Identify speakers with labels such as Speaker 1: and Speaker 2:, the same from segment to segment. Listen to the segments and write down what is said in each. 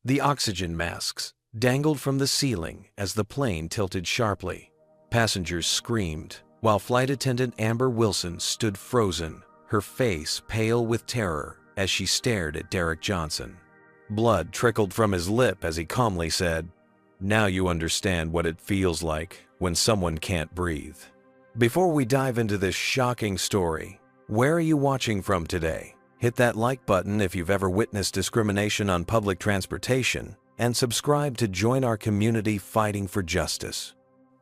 Speaker 1: The oxygen masks dangled from the ceiling as the plane tilted sharply. Passengers screamed, while flight attendant Amber Wilson stood frozen, her face pale with terror as she stared at Derek Johnson. Blood trickled from his lip as he calmly said, "Now you understand what it feels like when someone can't breathe." Before we dive into this shocking story, where are you watching from today? Hit that like button if you've ever witnessed discrimination on public transportation, and subscribe to join our community fighting for justice.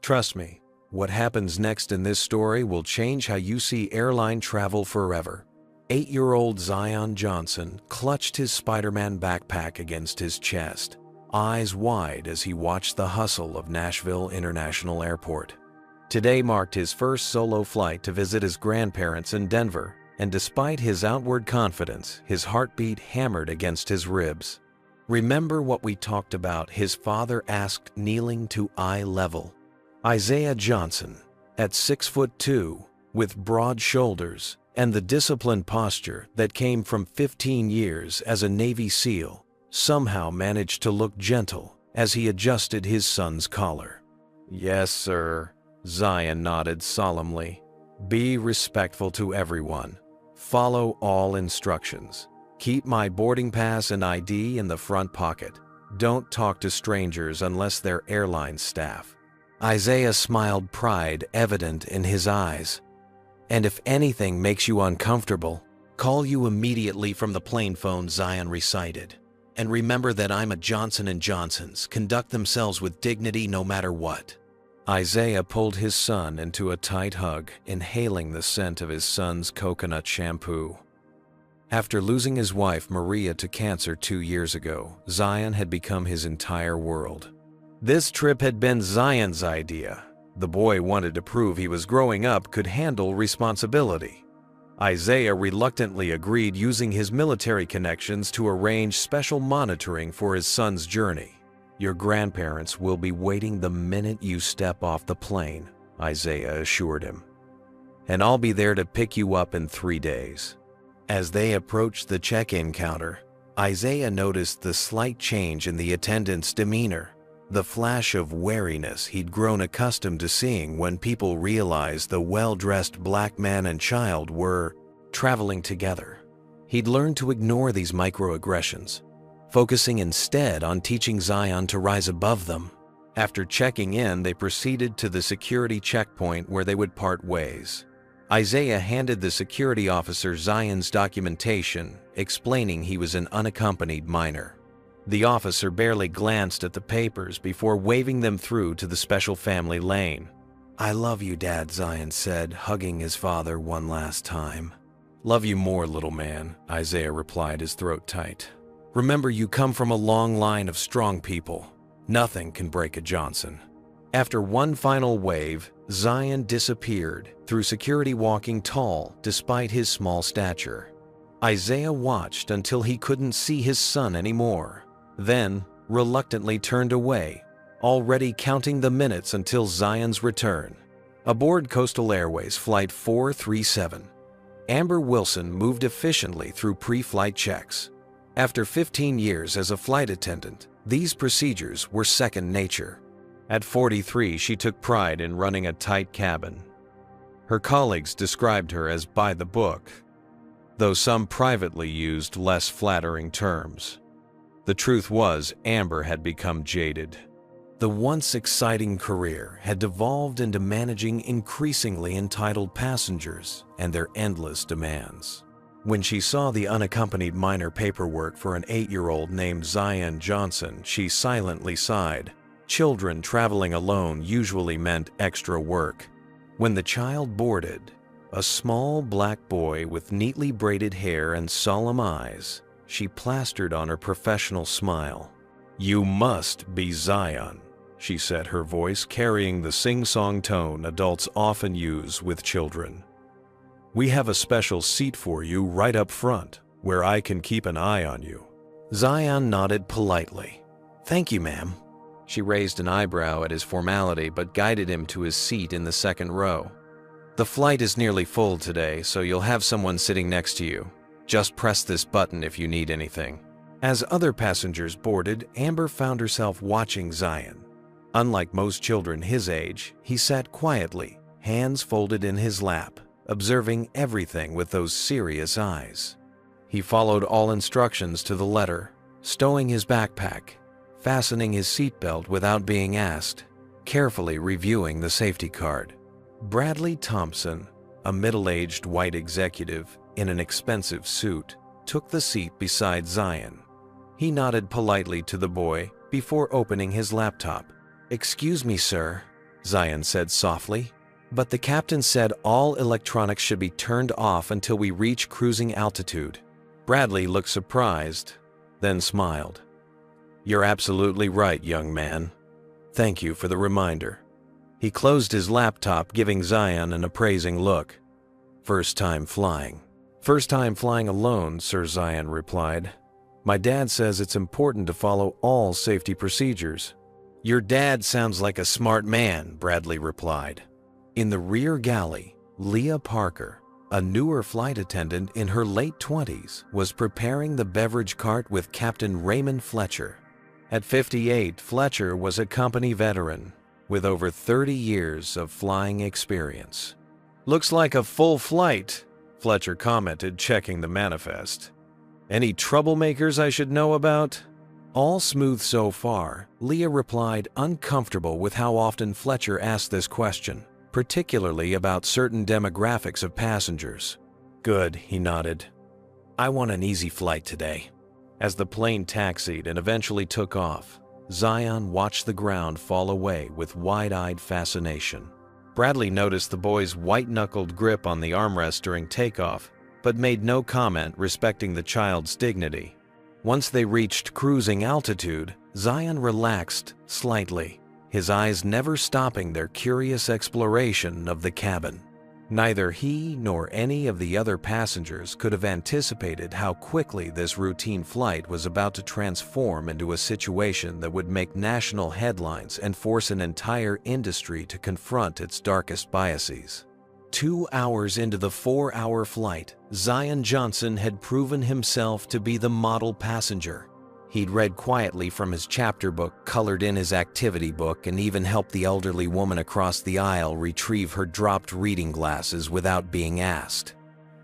Speaker 1: Trust me, what happens next in this story will change how you see airline travel forever. 8-year-old Zion Johnson clutched his Spider-Man backpack against his chest, eyes wide as he watched the hustle of Nashville International Airport. Today marked his first solo flight to visit his grandparents in Denver, and despite his outward confidence, his heartbeat hammered against his ribs. Remember what we talked about, his father asked, kneeling to eye level. Isaiah Johnson, at 6'2", with broad shoulders and the disciplined posture that came from 15 years as a Navy SEAL, somehow managed to look gentle as he adjusted his son's collar. "Yes, sir," Zion nodded solemnly. "Be respectful to everyone. Follow all instructions. Keep my boarding pass and ID in the front pocket. Don't talk to strangers unless they're airline staff." Isaiah smiled, pride evident in his eyes. "And if anything makes you uncomfortable, call you immediately from the plane phone," Zion recited. "And remember that I'm a Johnson & Johnson's. Conduct themselves with dignity no matter what." Isaiah pulled his son into a tight hug, inhaling the scent of his son's coconut shampoo. After losing his wife Maria to cancer 2 years ago, Zion had become his entire world. This trip had been Zion's idea. The boy wanted to prove he was growing up, could handle responsibility. Isaiah reluctantly agreed, using his military connections to arrange special monitoring for his son's journey. "Your grandparents will be waiting the minute you step off the plane," Isaiah assured him. "And I'll be there to pick you up in 3 days." As they approached the check-in counter, Isaiah noticed the slight change in the attendant's demeanor, the flash of wariness he'd grown accustomed to seeing when people realized the well-dressed black man and child were traveling together. He'd learned to ignore these microaggressions, focusing instead on teaching Zion to rise above them. After checking in, they proceeded to the security checkpoint where they would part ways. Isaiah handed the security officer Zion's documentation, explaining he was an unaccompanied minor. The officer barely glanced at the papers before waving them through to the special family lane. "I love you, Dad," Zion said, hugging his father one last time. "Love you more, little man," Isaiah replied, his throat tight. "Remember, you come from a long line of strong people. Nothing can break a Johnson." After one final wave, Zion disappeared, through security, walking tall despite his small stature. Isaiah watched until he couldn't see his son anymore, then reluctantly turned away, already counting the minutes until Zion's return. Aboard Coastal Airways Flight 437, Amber Wilson moved efficiently through pre-flight checks. After 15 years as a flight attendant, these procedures were second nature. At 43, she took pride in running a tight cabin. Her colleagues described her as by the book, though some privately used less flattering terms. The truth was, Amber had become jaded. The once exciting career had devolved into managing increasingly entitled passengers and their endless demands. When she saw the unaccompanied minor paperwork for an 8-year-old named Zion Johnson, she silently sighed. Children traveling alone usually meant extra work. When the child boarded, a small black boy with neatly braided hair and solemn eyes, she plastered on her professional smile. "You must be Zion," she said, her voice carrying the sing-song tone adults often use with children. "We have a special seat for you right up front, where I can keep an eye on you." Zion nodded politely. "Thank you, ma'am." She raised an eyebrow at his formality but guided him to his seat in the second row. "The flight is nearly full today, so you'll have someone sitting next to you. Just press this button if you need anything." As other passengers boarded, Amber found herself watching Zion. Unlike most children his age, he sat quietly, hands folded in his lap, observing everything with those serious eyes. He followed all instructions to the letter, stowing his backpack, fastening his seatbelt without being asked, carefully reviewing the safety card. Bradley Thompson, a middle-aged white executive in an expensive suit, took the seat beside Zion. He nodded politely to the boy before opening his laptop. "Excuse me, sir," Zion said softly, "but the captain said all electronics should be turned off until we reach cruising altitude." Bradley looked surprised, then smiled. "You're absolutely right, young man. Thank you for the reminder." He closed his laptop, giving Zion an appraising look. "First time flying." "First time flying alone," Sir Zion replied. "My dad says it's important to follow all safety procedures." "Your dad sounds like a smart man," Bradley replied. In the rear galley, Leah Parker, a newer flight attendant in her late 20s, was preparing the beverage cart with Captain Raymond Fletcher. At 58, Fletcher was a company veteran with over 30 years of flying experience. "Looks like a full flight," Fletcher commented, checking the manifest. "Any troublemakers I should know about?" "All smooth so far," Leah replied, uncomfortable with how often Fletcher asked this question, particularly about certain demographics of passengers. "Good," he nodded. "I want an easy flight today." As the plane taxied and eventually took off, Zion watched the ground fall away with wide-eyed fascination. Bradley noticed the boy's white-knuckled grip on the armrest during takeoff, but made no comment respecting the child's dignity. Once they reached cruising altitude, Zion relaxed slightly, his eyes never stopping their curious exploration of the cabin. Neither he nor any of the other passengers could have anticipated how quickly this routine flight was about to transform into a situation that would make national headlines and force an entire industry to confront its darkest biases. 2 hours into the 4-hour flight, Zion Johnson had proven himself to be the model passenger. He'd read quietly from his chapter book, colored in his activity book, and even helped the elderly woman across the aisle retrieve her dropped reading glasses without being asked.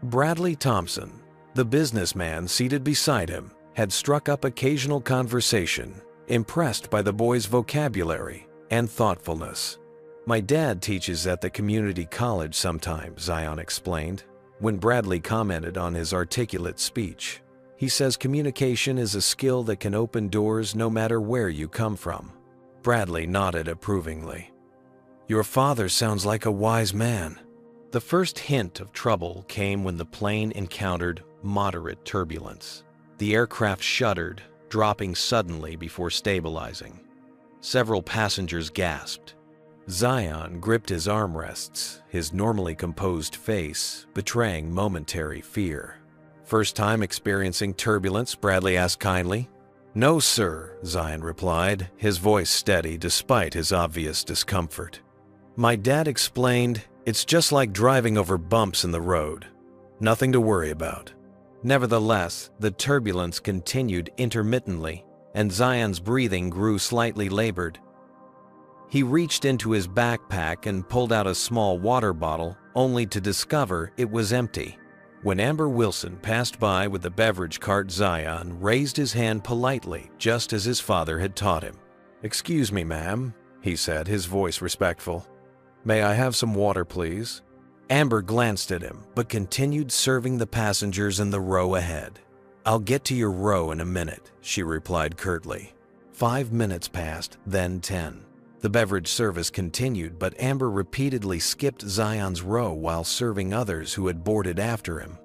Speaker 1: Bradley Thompson, the businessman seated beside him, had struck up occasional conversation, impressed by the boy's vocabulary and thoughtfulness. "My dad teaches at the community college sometimes," Zion explained, when Bradley commented on his articulate speech. "He says communication is a skill that can open doors no matter where you come from." Bradley nodded approvingly. "Your father sounds like a wise man." The first hint of trouble came when the plane encountered moderate turbulence. The aircraft shuddered, dropping suddenly before stabilizing. Several passengers gasped. Zion gripped his armrests, his normally composed face betraying momentary fear. "First time experiencing turbulence?" Bradley asked kindly. "No, sir," Zion replied, his voice steady despite his obvious discomfort. "My dad explained, it's just like driving over bumps in the road. Nothing to worry about." Nevertheless, the turbulence continued intermittently, and Zion's breathing grew slightly labored. He reached into his backpack and pulled out a small water bottle, only to discover it was empty. When Amber Wilson passed by with the beverage cart, Zion raised his hand politely, just as his father had taught him. "Excuse me, ma'am," he said, his voice respectful. "May I have some water, please?" Amber glanced at him, but continued serving the passengers in the row ahead. "I'll get to your row in a minute," she replied curtly. 5 minutes passed, then 10. The beverage service continued, but Amber repeatedly skipped Zion's row while serving others who had boarded after him.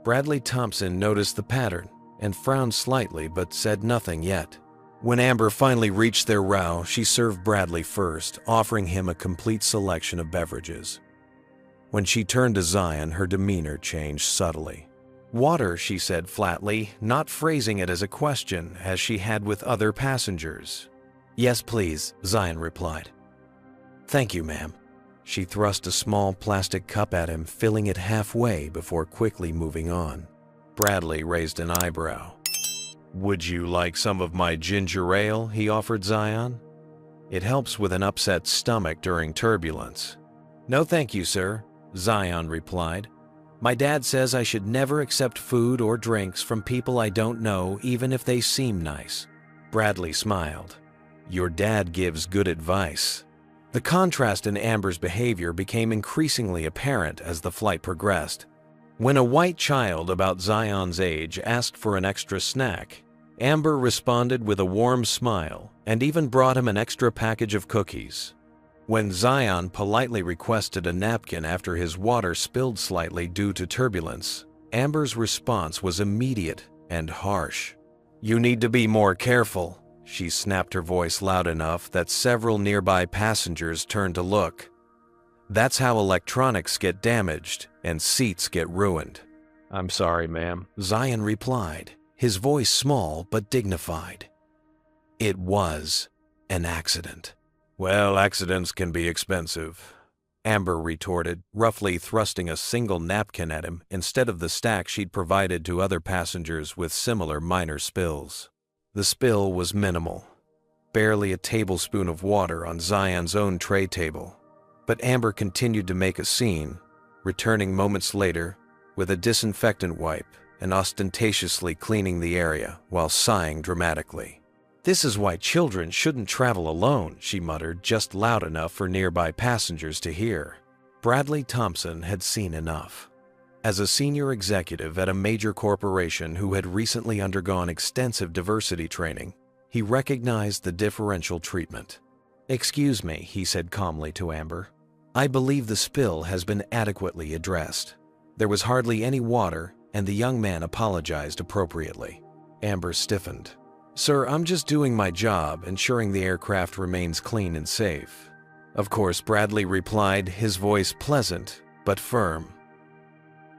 Speaker 1: Bradley Thompson noticed the pattern and frowned slightly but said nothing yet. When Amber finally reached their row, she served Bradley first, offering him a complete selection of beverages. When she turned to Zion, her demeanor changed subtly. "Water," she said flatly, not phrasing it as a question as she had with other passengers. "Yes, please," Zion replied. "Thank you, ma'am." She thrust a small plastic cup at him, filling it halfway before quickly moving on. Bradley raised an eyebrow. "Would you like some of my ginger ale?" he offered Zion. "It helps with an upset stomach during turbulence." "No thank you, sir," Zion replied. "My dad says I should never accept food or drinks from people I don't know, even if they seem nice." Bradley smiled. "Your dad gives good advice." The contrast in Amber's behavior became increasingly apparent as the flight progressed. When a white child about Zion's age asked for an extra snack, Amber responded with a warm smile and even brought him an extra package of cookies. When Zion politely requested a napkin after his water spilled slightly due to turbulence, Amber's response was immediate and harsh. "You need to be more careful." She snapped her voice loud enough that several nearby passengers turned to look. "That's how electronics get damaged and seats get ruined." "I'm sorry, ma'am," Zion replied, his voice small but dignified. "It was an accident." "Well, accidents can be expensive," Amber retorted, roughly thrusting a single napkin at him instead of the stack she'd provided to other passengers with similar minor spills. The spill was minimal, barely a tablespoon of water on Zion's own tray table. But Amber continued to make a scene, returning moments later with a disinfectant wipe and ostentatiously cleaning the area while sighing dramatically. "This is why children shouldn't travel alone," she muttered, just loud enough for nearby passengers to hear. Bradley Thompson had seen enough. As a senior executive at a major corporation who had recently undergone extensive diversity training, he recognized the differential treatment. "Excuse me," he said calmly to Amber. "I believe the spill has been adequately addressed." There was hardly any water, and the young man apologized appropriately. Amber stiffened. "Sir, I'm just doing my job, ensuring the aircraft remains clean and safe." "Of course," Bradley replied, his voice pleasant but firm.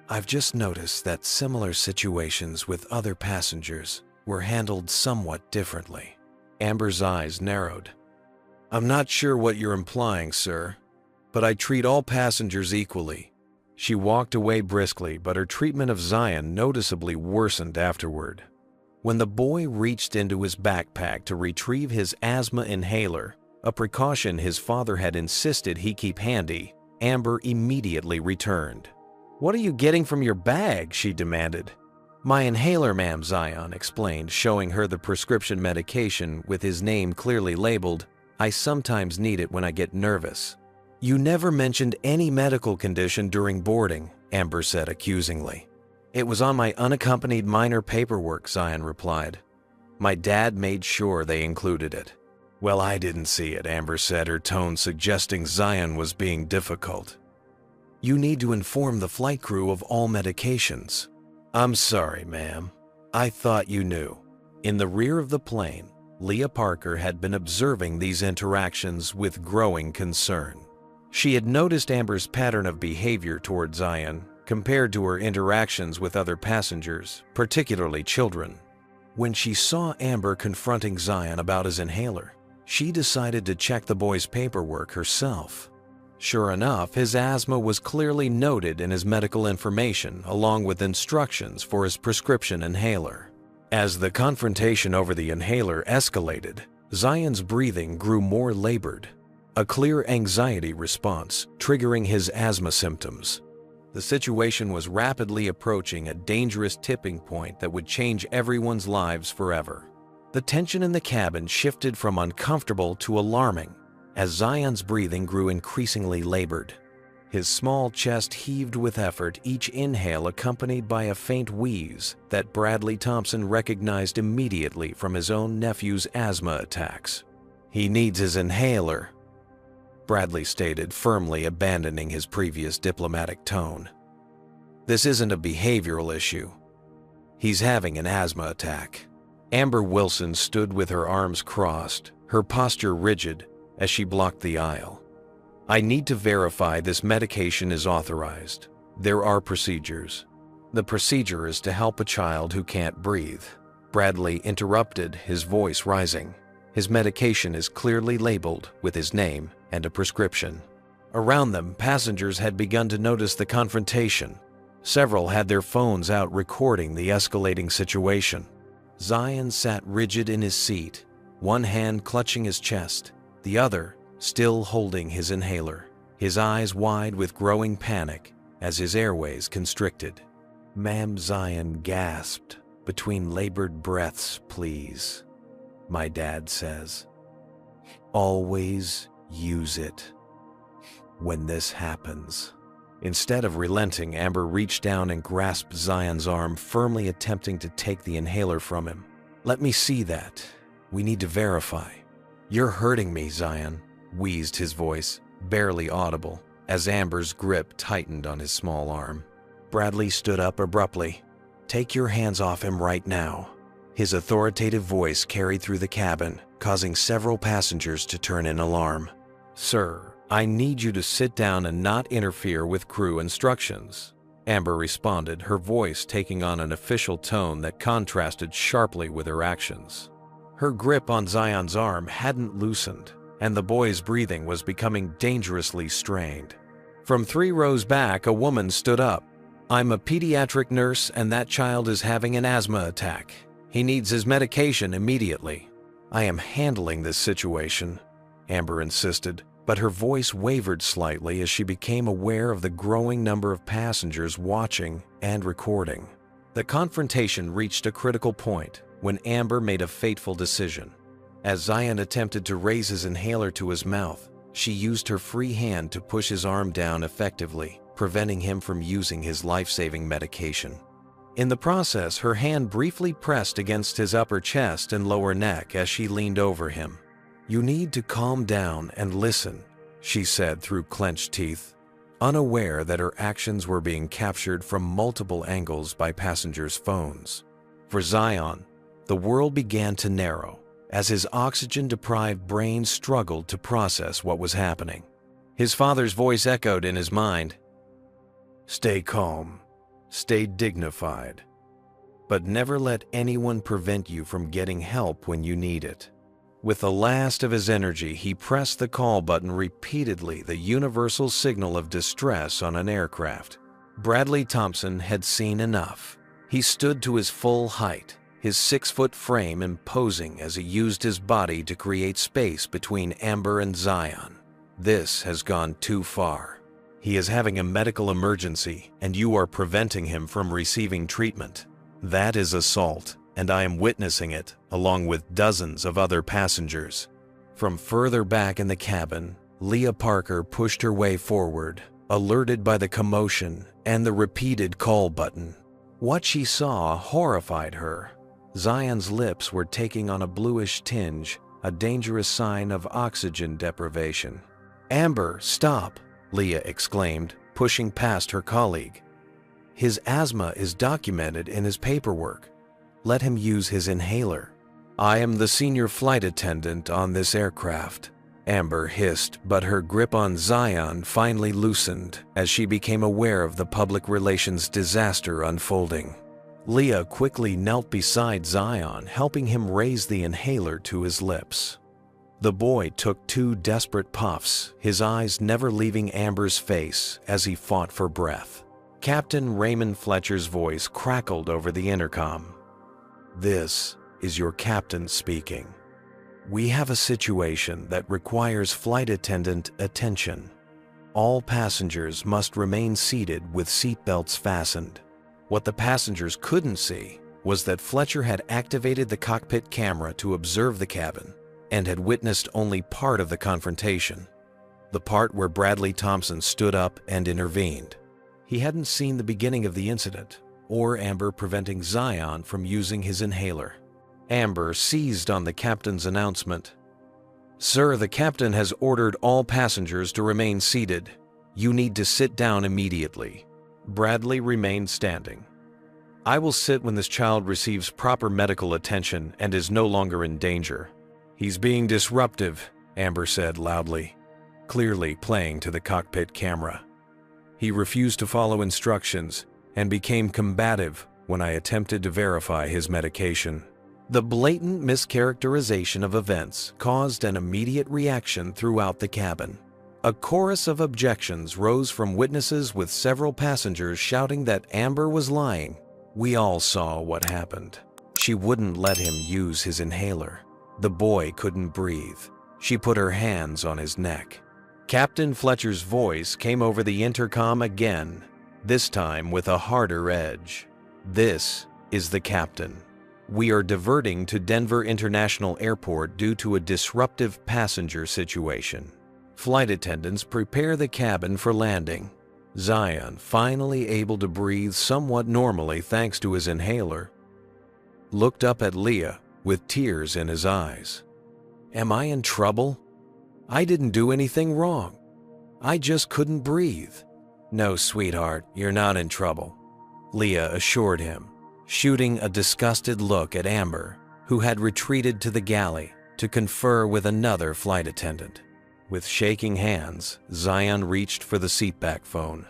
Speaker 1: "I've just noticed that similar situations with other passengers were handled somewhat differently." Amber's eyes narrowed. "I'm not sure what you're implying, sir, but I treat all passengers equally." She walked away briskly, but her treatment of Zion noticeably worsened afterward. When the boy reached into his backpack to retrieve his asthma inhaler, a precaution his father had insisted he keep handy, Amber immediately returned. "What are you getting from your bag?" she demanded. "My inhaler, ma'am," Zion explained, showing her the prescription medication with his name clearly labeled. "I sometimes need it when I get nervous." "You never mentioned any medical condition during boarding," Amber said accusingly. "It was on my unaccompanied minor paperwork," Zion replied. "My dad made sure they included it." "Well, I didn't see it," Amber said, her tone suggesting Zion was being difficult. "You need to inform the flight crew of all medications." "I'm sorry, ma'am. I thought you knew." In the rear of the plane, Leah Parker had been observing these interactions with growing concern. She had noticed Amber's pattern of behavior toward Zion compared to her interactions with other passengers, particularly children. When she saw Amber confronting Zion about his inhaler, she decided to check the boy's paperwork herself. Sure enough, his asthma was clearly noted in his medical information, along with instructions for his prescription inhaler. As the confrontation over the inhaler escalated, Zion's breathing grew more labored, a clear anxiety response triggering his asthma symptoms. The situation was rapidly approaching a dangerous tipping point that would change everyone's lives forever. The tension in the cabin shifted from uncomfortable to alarming as Zion's breathing grew increasingly labored. His small chest heaved with effort, each inhale accompanied by a faint wheeze that Bradley Thompson recognized immediately from his own nephew's asthma attacks. "He needs his inhaler," Bradley stated, firmly abandoning his previous diplomatic tone. "This isn't a behavioral issue. He's having an asthma attack." Amber Wilson stood with her arms crossed, her posture rigid, as she blocked the aisle. "I need to verify this medication is authorized. There are procedures." "The procedure is to help a child who can't breathe," Bradley interrupted, his voice rising. "His medication is clearly labeled with his name and a prescription." Around them, passengers had begun to notice the confrontation. Several had their phones out recording the escalating situation. Zion sat rigid in his seat, one hand clutching his chest, the other still holding his inhaler, his eyes wide with growing panic as his airways constricted. "Ma'am," Zion gasped between labored breaths, "please. My dad says, always use it when this happens." Instead of relenting, Amber reached down and grasped Zion's arm, firmly attempting to take the inhaler from him. "Let me see that. We need to verify." "You're hurting me, Zion," wheezed his voice, barely audible, as Amber's grip tightened on his small arm. Bradley stood up abruptly. "Take your hands off him right now." His authoritative voice carried through the cabin, causing several passengers to turn in alarm. "Sir, I need you to sit down and not interfere with crew instructions," Amber responded, her voice taking on an official tone that contrasted sharply with her actions. Her grip on Zion's arm hadn't loosened, and the boy's breathing was becoming dangerously strained. From 3 rows back, a woman stood up. "I'm a pediatric nurse, and that child is having an asthma attack. He needs his medication immediately." "I am handling this situation," Amber insisted, but her voice wavered slightly as she became aware of the growing number of passengers watching and recording. The confrontation reached a critical point when Amber made a fateful decision. As Zion attempted to raise his inhaler to his mouth, she used her free hand to push his arm down effectively, preventing him from using his life-saving medication. In the process, her hand briefly pressed against his upper chest and lower neck as she leaned over him. "You need to calm down and listen," she said through clenched teeth, unaware that her actions were being captured from multiple angles by passengers' phones. For Zion, the world began to narrow as his oxygen-deprived brain struggled to process what was happening. His father's voice echoed in his mind. "Stay calm, stay dignified, but never let anyone prevent you from getting help when you need it." With the last of his energy, he pressed the call button repeatedly, the universal signal of distress on an aircraft. Bradley Thompson had seen enough. He stood to his full height, his 6-foot frame imposing as he used his body to create space between Amber and Zion. "This has gone too far. He is having a medical emergency, and you are preventing him from receiving treatment. That is assault, and I am witnessing it, along with dozens of other passengers." From further back in the cabin, Leah Parker pushed her way forward, alerted by the commotion and the repeated call button. What she saw horrified her. Zion's lips were taking on a bluish tinge, a dangerous sign of oxygen deprivation. "Amber, stop!" Leah exclaimed, pushing past her colleague. "His asthma is documented in his paperwork. Let him use his inhaler." "I am the senior flight attendant on this aircraft," Amber hissed, but her grip on Zion finally loosened as she became aware of the public relations disaster unfolding. Leah quickly knelt beside Zion, helping him raise the inhaler to his lips. The boy took 2 desperate puffs, his eyes never leaving Amber's face as he fought for breath. Captain Raymond Fletcher's voice crackled over the intercom. "This is your captain speaking. We have a situation that requires flight attendant attention. All passengers must remain seated with seatbelts fastened." What the passengers couldn't see was that Fletcher had activated the cockpit camera to observe the cabin and had witnessed only part of the confrontation, the part where Bradley Thompson stood up and intervened. He hadn't seen the beginning of the incident, or Amber preventing Zion from using his inhaler. Amber seized on the captain's announcement. "Sir, the captain has ordered all passengers to remain seated. You need to sit down immediately." Bradley remained standing. "I will sit when this child receives proper medical attention and is no longer in danger." "He's being disruptive," Amber said loudly, clearly playing to the cockpit camera. "He refused to follow instructions and became combative when I attempted to verify his medication." The blatant mischaracterization of events caused an immediate reaction throughout the cabin. A chorus of objections rose from witnesses, with several passengers shouting that Amber was lying. "We all saw what happened. She wouldn't let him use his inhaler. The boy couldn't breathe. She put her hands on his neck. Captain Fletcher's voice came over the intercom again, this time with a harder edge. "This is the captain. We are diverting to Denver International Airport due to a disruptive passenger situation. Flight attendants prepare the cabin for landing." Zion, finally able to breathe somewhat normally thanks to his inhaler, looked up at Leah with tears in his eyes. "Am I in trouble? I didn't do anything wrong. I just couldn't breathe." "No, sweetheart, you're not in trouble," Leah assured him, shooting a disgusted look at Amber, who had retreated to the galley to confer with another flight attendant. With shaking hands, Zion reached for the seatback phone.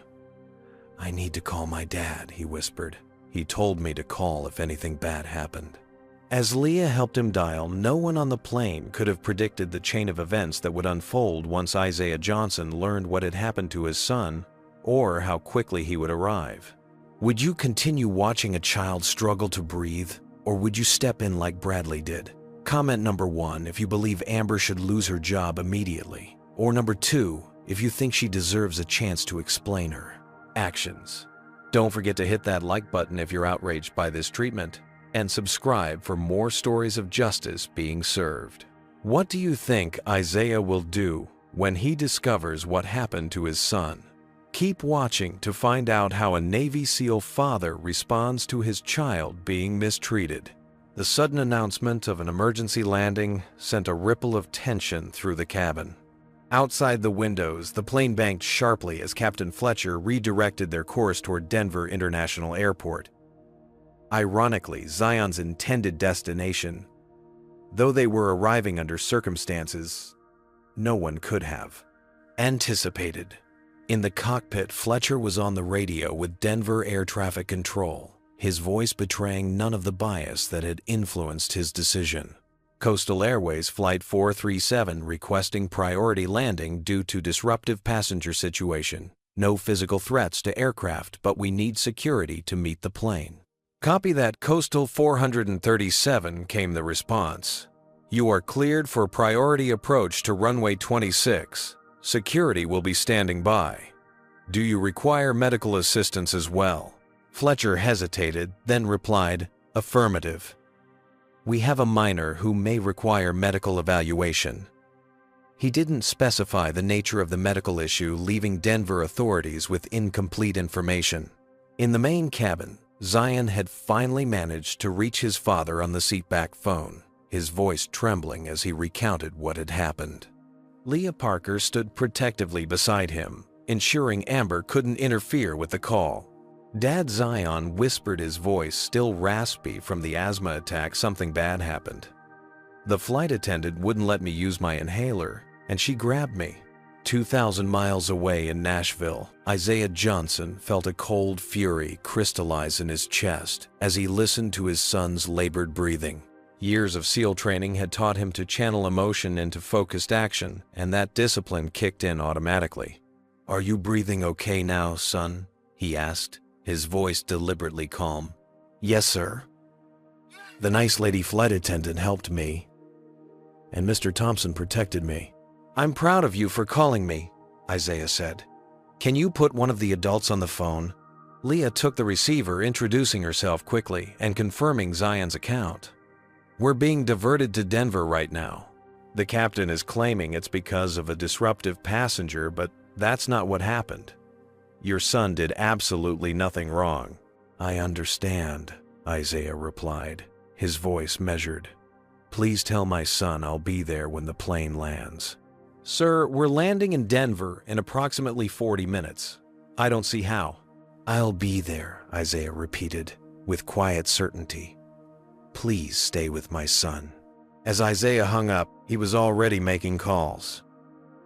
Speaker 1: "I need to call my dad," he whispered. "He told me to call if anything bad happened." As Leah helped him dial, no one on the plane could have predicted the chain of events that would unfold once Isaiah Johnson learned what had happened to his son, or how quickly he would arrive. Would you continue watching a child struggle to breathe, or would you step in like Bradley did? Comment number 1 if you believe Amber should lose her job immediately, or number 2 if you think she deserves a chance to explain her actions. Don't forget to hit that like button if you're outraged by this treatment, and subscribe for more stories of justice being served. What do you think Isaiah will do when he discovers what happened to his son? Keep watching to find out how a Navy SEAL father responds to his child being mistreated. The sudden announcement of an emergency landing sent a ripple of tension through the cabin. Outside the windows, the plane banked sharply as Captain Fletcher redirected their course toward Denver International Airport. Ironically, Zion's intended destination, though they were arriving under circumstances no one could have anticipated. In the cockpit, Fletcher was on the radio with Denver Air Traffic Control, his voice betraying none of the bias that had influenced his decision. Coastal Airways Flight 437 requesting priority landing due to disruptive passenger situation. No physical threats to aircraft, but we need security to meet the plane. Copy that, Coastal 437, came the response. You are cleared for priority approach to runway 26. Security will be standing by. Do you require medical assistance as well? Fletcher hesitated, then replied, affirmative. We have a minor who may require medical evaluation. He didn't specify the nature of the medical issue, leaving Denver authorities with incomplete information. In the main cabin, Zion had finally managed to reach his father on the seatback phone, his voice trembling as he recounted what had happened. Leah Parker stood protectively beside him, ensuring Amber couldn't interfere with the call. Dad, Zion whispered, his voice still raspy from the asthma attack. Something bad happened. The flight attendant wouldn't let me use my inhaler, and she grabbed me. 2,000 miles away in Nashville, Isaiah Johnson felt a cold fury crystallize in his chest as he listened to his son's labored breathing. Years of SEAL training had taught him to channel emotion into focused action, and that discipline kicked in automatically. Are you breathing okay now, son? He asked, his voice deliberately calm. Yes, sir. The nice lady flight attendant helped me, and Mr. Thompson protected me. I'm proud of you for calling me, Isaiah said. Can you put one of the adults on the phone? Leah took the receiver, introducing herself quickly and confirming Zion's account. We're being diverted to Denver right now. The captain is claiming it's because of a disruptive passenger, but that's not what happened. Your son did absolutely nothing wrong. I understand, Isaiah replied, his voice measured. Please tell my son I'll be there when the plane lands. Sir, we're landing in Denver in approximately 40 minutes. I don't see how. I'll be there, Isaiah repeated, with quiet certainty. Please stay with my son. As Isaiah hung up, he was already making calls.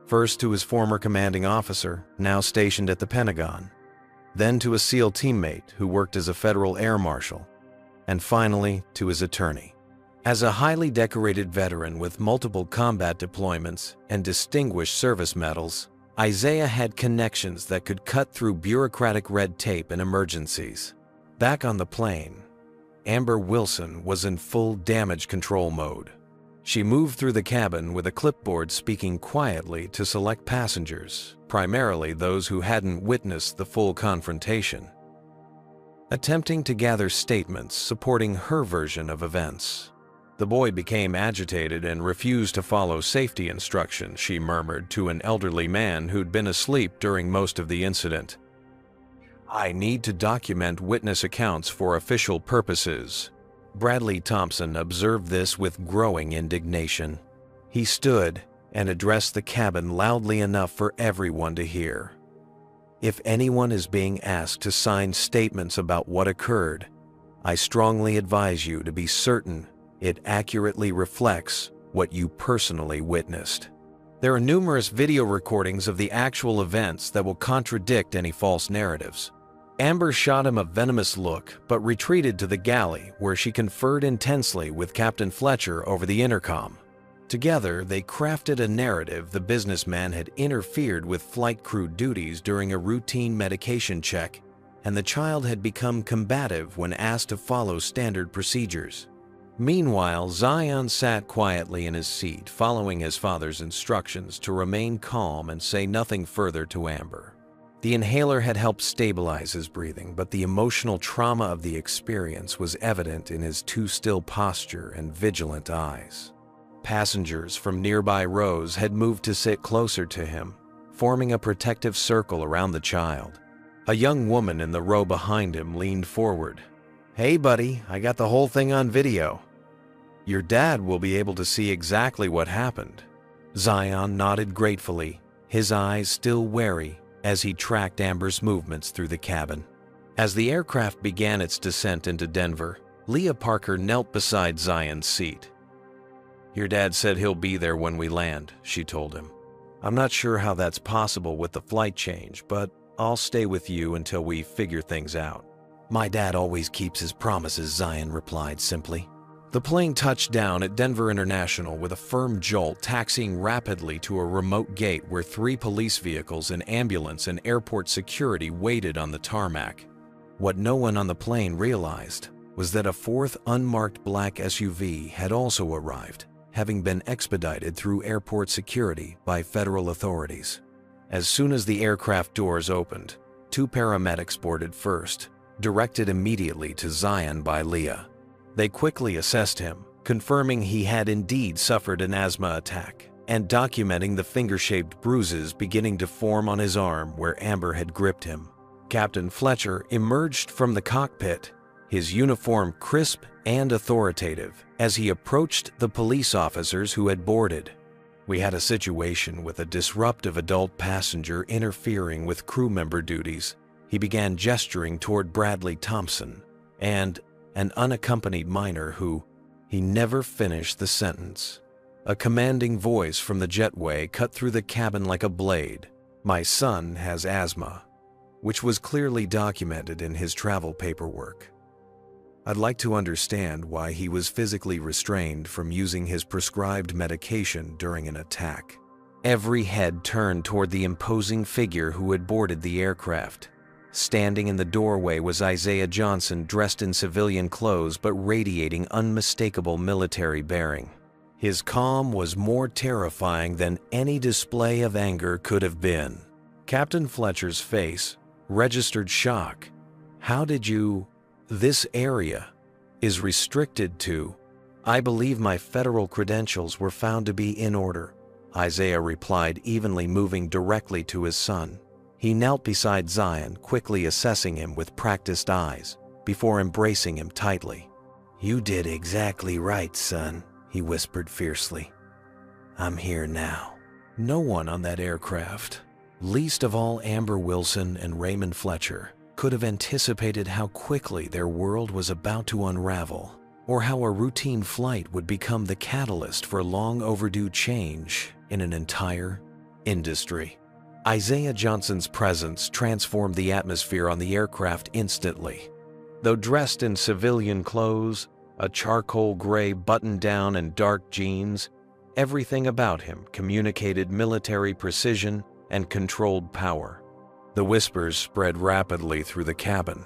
Speaker 1: First to his former commanding officer, now stationed at the Pentagon, then to a SEAL teammate who worked as a federal air marshal, and finally to his attorney. As a highly decorated veteran with multiple combat deployments and distinguished service medals, Isaiah had connections that could cut through bureaucratic red tape in emergencies. Back on the plane, Amber Wilson was in full damage control mode. She moved through the cabin with a clipboard speaking quietly to select passengers, primarily those who hadn't witnessed the full confrontation, attempting to gather statements supporting her version of events. The boy became agitated and refused to follow safety instructions, she murmured to an elderly man who'd been asleep during most of the incident. "I need to document witness accounts for official purposes." Bradley Thompson observed this with growing indignation. He stood and addressed the cabin loudly enough for everyone to hear. "If anyone is being asked to sign statements about what occurred, I strongly advise you to be certain it accurately reflects what you personally witnessed. There are numerous video recordings of the actual events that will contradict any false narratives." Amber shot him a venomous look, but retreated to the galley where she conferred intensely with Captain Fletcher over the intercom. Together, they crafted a narrative the businessman had interfered with flight crew duties during a routine medication check, and the child had become combative when asked to follow standard procedures. Meanwhile, Zion sat quietly in his seat, following his father's instructions to remain calm and say nothing further to Amber. The inhaler had helped stabilize his breathing, but the emotional trauma of the experience was evident in his too still posture and vigilant eyes. Passengers from nearby rows had moved to sit closer to him, forming a protective circle around the child. A young woman in the row behind him leaned forward. "Hey buddy, I got the whole thing on video. Your dad will be able to see exactly what happened." Zion nodded gratefully, his eyes still wary as he tracked Amber's movements through the cabin. As the aircraft began its descent into Denver, Leah Parker knelt beside Zion's seat. "Your dad said he'll be there when we land," she told him. "I'm not sure how that's possible with the flight change, but I'll stay with you until we figure things out." "My dad always keeps his promises," Zion replied simply. The plane touched down at Denver International with a firm jolt, taxiing rapidly to a remote gate where 3 police vehicles, an ambulance, and airport security waited on the tarmac. What no one on the plane realized was that a 4th unmarked black SUV had also arrived, having been expedited through airport security by federal authorities. As soon as the aircraft doors opened, 2 paramedics boarded first, directed immediately to Zion by Leah. They quickly assessed him, confirming he had indeed suffered an asthma attack, and documenting the finger-shaped bruises beginning to form on his arm where Amber had gripped him. Captain Fletcher emerged from the cockpit, his uniform crisp and authoritative, as he approached the police officers who had boarded. "We had a situation with a disruptive adult passenger interfering with crew member duties." He began gesturing toward Bradley Thompson and an unaccompanied minor who, he never finished the sentence. A commanding voice from the jetway cut through the cabin like a blade. "My son has asthma," which was clearly documented in his travel paperwork. "I'd like to understand why he was physically restrained from using his prescribed medication during an attack." Every head turned toward the imposing figure who had boarded the aircraft. Standing in the doorway was Isaiah Johnson, dressed in civilian clothes but radiating unmistakable military bearing. His calm was more terrifying than any display of anger could have been. Captain Fletcher's face registered shock. "How did you... This area is restricted to..." "I believe my federal credentials were found to be in order," Isaiah replied, evenly moving directly to his son. He knelt beside Zion, quickly assessing him with practiced eyes, before embracing him tightly. "You did exactly right, son," he whispered fiercely. "I'm here now." No one on that aircraft, least of all Amber Wilson and Raymond Fletcher, could have anticipated how quickly their world was about to unravel, or how a routine flight would become the catalyst for long overdue change in an entire industry. Isaiah Johnson's presence transformed the atmosphere on the aircraft instantly. Though dressed in civilian clothes, a charcoal gray button-down and dark jeans, everything about him communicated military precision and controlled power. The whispers spread rapidly through the cabin.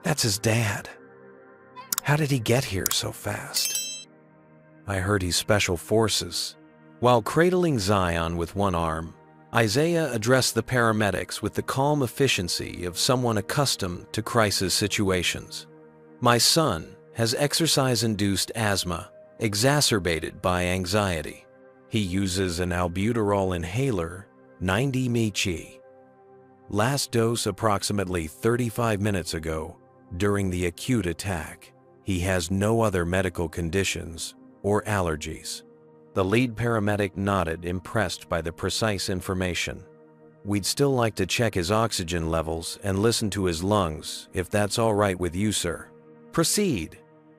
Speaker 1: "That's his dad. How did he get here so fast? I heard he's special forces. While cradling Zion with one arm, Isaiah addressed the paramedics with the calm efficiency of someone accustomed to crisis situations. My son has exercise-induced asthma, exacerbated by anxiety. He uses an albuterol inhaler, 90 mg. Last dose approximately 35 minutes ago during the acute attack. He has no other medical conditions or allergies. The lead paramedic nodded, impressed by the precise information. We'd still like to check his oxygen levels and listen to his lungs, if that's all right with you, sir. Proceed,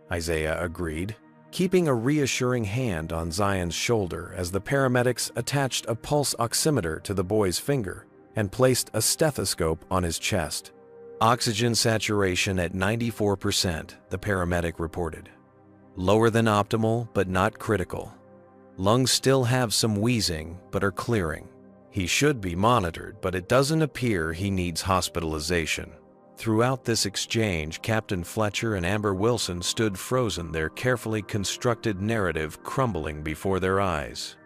Speaker 1: Isaiah agreed, keeping a reassuring hand on Zion's shoulder as the paramedics attached a pulse oximeter to the boy's finger and placed a stethoscope on his chest. Oxygen saturation at 94%, the paramedic reported. Lower than optimal, but not critical. Lungs still have some wheezing, but are clearing. He should be monitored, but it doesn't appear he needs hospitalization. Throughout this exchange, Captain Fletcher and Amber Wilson stood frozen, their carefully constructed narrative crumbling before their eyes.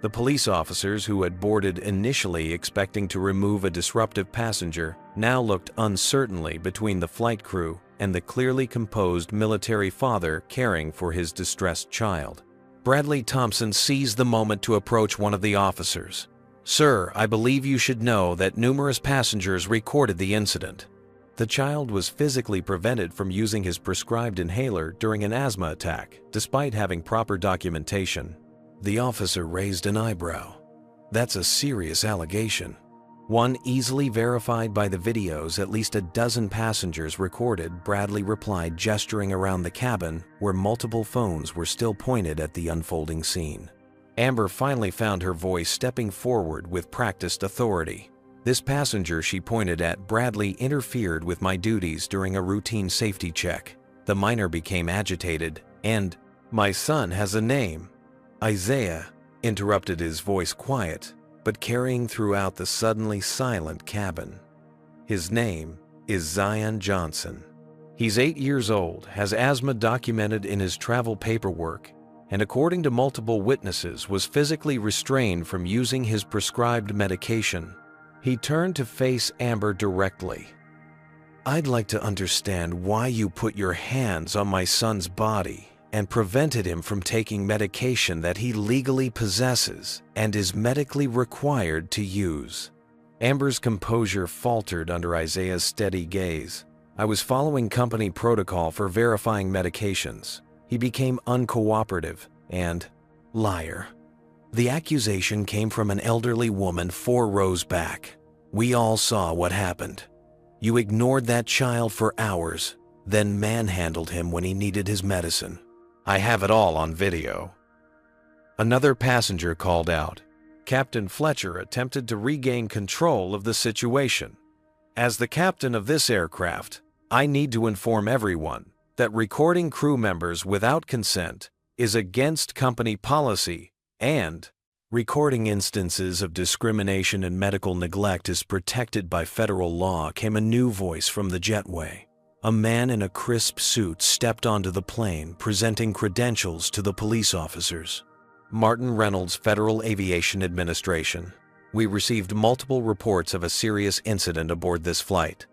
Speaker 1: The police officers who had boarded initially expecting to remove a disruptive passenger now looked uncertainly between the flight crew and the clearly composed military father caring for his distressed child. Bradley Thompson seized the moment to approach one of the officers. "Sir, I believe you should know that numerous passengers recorded the incident." The child was physically prevented from using his prescribed inhaler during an asthma attack, despite having proper documentation. The officer raised an eyebrow. That's a serious allegation. One easily verified by the videos at least a dozen passengers recorded, Bradley replied, gesturing around the cabin where multiple phones were still pointed at the unfolding scene. Amber finally found her voice, stepping forward with practiced authority. "This passenger she pointed at, Bradley, interfered with my duties during a routine safety check. The minor became agitated, and my son has a name." Isaiah interrupted, his voice quiet, but carrying throughout the suddenly silent cabin. "His name is Zion Johnson. He's 8 years old, has asthma documented in his travel paperwork, and according to multiple witnesses was physically restrained from using his prescribed medication." He turned to face Amber directly. "I'd like to understand why you put your hands on my son's body and prevented him from taking medication that he legally possesses and is medically required to use." Amber's composure faltered under Isaiah's steady gaze. "I was following company protocol for verifying medications." He became uncooperative and liar. "The accusation came from an elderly woman 4 rows back. We all saw what happened. You ignored that child for hours, then manhandled him when he needed his medicine. I have it all on video." Another passenger called out. Captain Fletcher attempted to regain control of the situation. "As the captain of this aircraft, I need to inform everyone that recording crew members without consent is against company policy, and recording instances of discrimination and medical neglect is protected by federal law," came a new voice from the jetway. A man in a crisp suit stepped onto the plane, presenting credentials to the police officers. "Martin Reynolds, Federal Aviation Administration. We received multiple reports of a serious incident aboard this flight.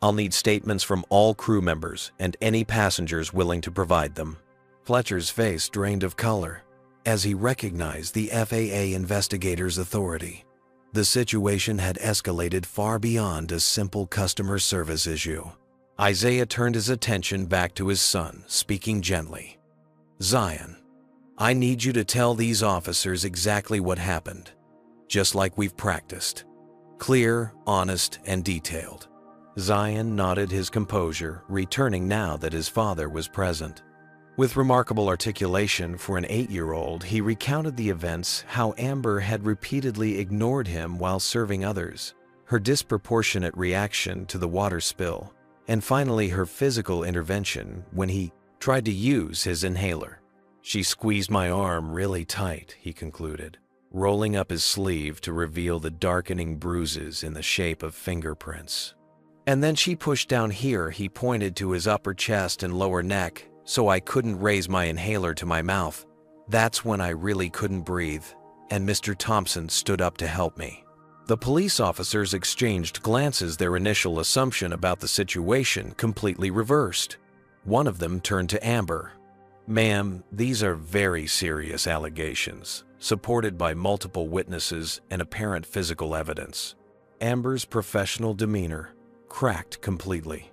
Speaker 1: I'll need statements from all crew members and any passengers willing to provide them." Fletcher's face drained of color as he recognized the FAA investigators' authority. The situation had escalated far beyond a simple customer service issue. Isaiah turned his attention back to his son, speaking gently. "Zion, I need you to tell these officers exactly what happened, just like we've practiced. Clear, honest, and detailed." Zion nodded his composure, returning now that his father was present. With remarkable articulation for an 8-year-old, he recounted the events, how Amber had repeatedly ignored him while serving others, her disproportionate reaction to the water spill, and finally her physical intervention when he tried to use his inhaler. "She squeezed my arm really tight," he concluded, rolling up his sleeve to reveal the darkening bruises in the shape of fingerprints. "And then she pushed down here," he pointed to his upper chest and lower neck, so I couldn't raise my inhaler to my mouth. That's when I really couldn't breathe, and Mr. Thompson stood up to help me. The police officers exchanged glances, their initial assumption about the situation completely reversed. One of them turned to Amber. "Ma'am, these are very serious allegations, supported by multiple witnesses and apparent physical evidence." Amber's professional demeanor cracked completely.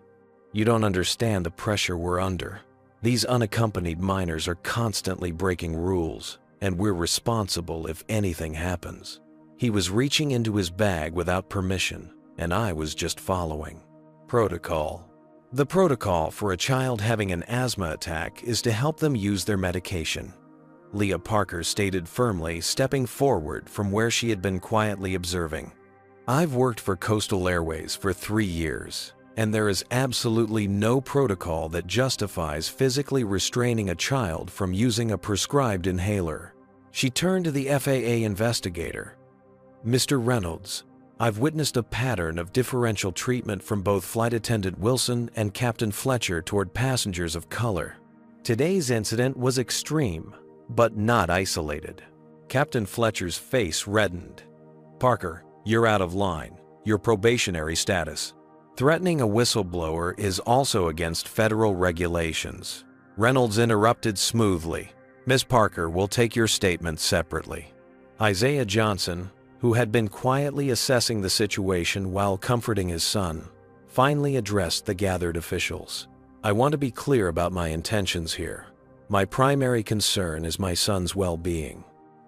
Speaker 1: "You don't understand the pressure we're under. These unaccompanied minors are constantly breaking rules, and we're responsible if anything happens." He was reaching into his bag without permission, and I was just following. Protocol. The protocol for a child having an asthma attack is to help them use their medication, Leah Parker stated firmly, stepping forward from where she had been quietly observing. "I've worked for Coastal Airways for 3 years, and there is absolutely no protocol that justifies physically restraining a child from using a prescribed inhaler." She turned to the FAA investigator. "Mr. Reynolds, I've witnessed a pattern of differential treatment from both Flight Attendant Wilson and Captain Fletcher toward passengers of color. Today's incident was extreme, but not isolated." Captain Fletcher's face reddened. "Parker, you're out of line. Your probationary status. Threatening a whistleblower is also against federal regulations." Reynolds interrupted smoothly. "Miss Parker will take your statement separately." Isaiah Johnson, who had been quietly assessing the situation while comforting his son, finally addressed the gathered officials. "I want to be clear about my intentions here. My primary concern is my son's well-being.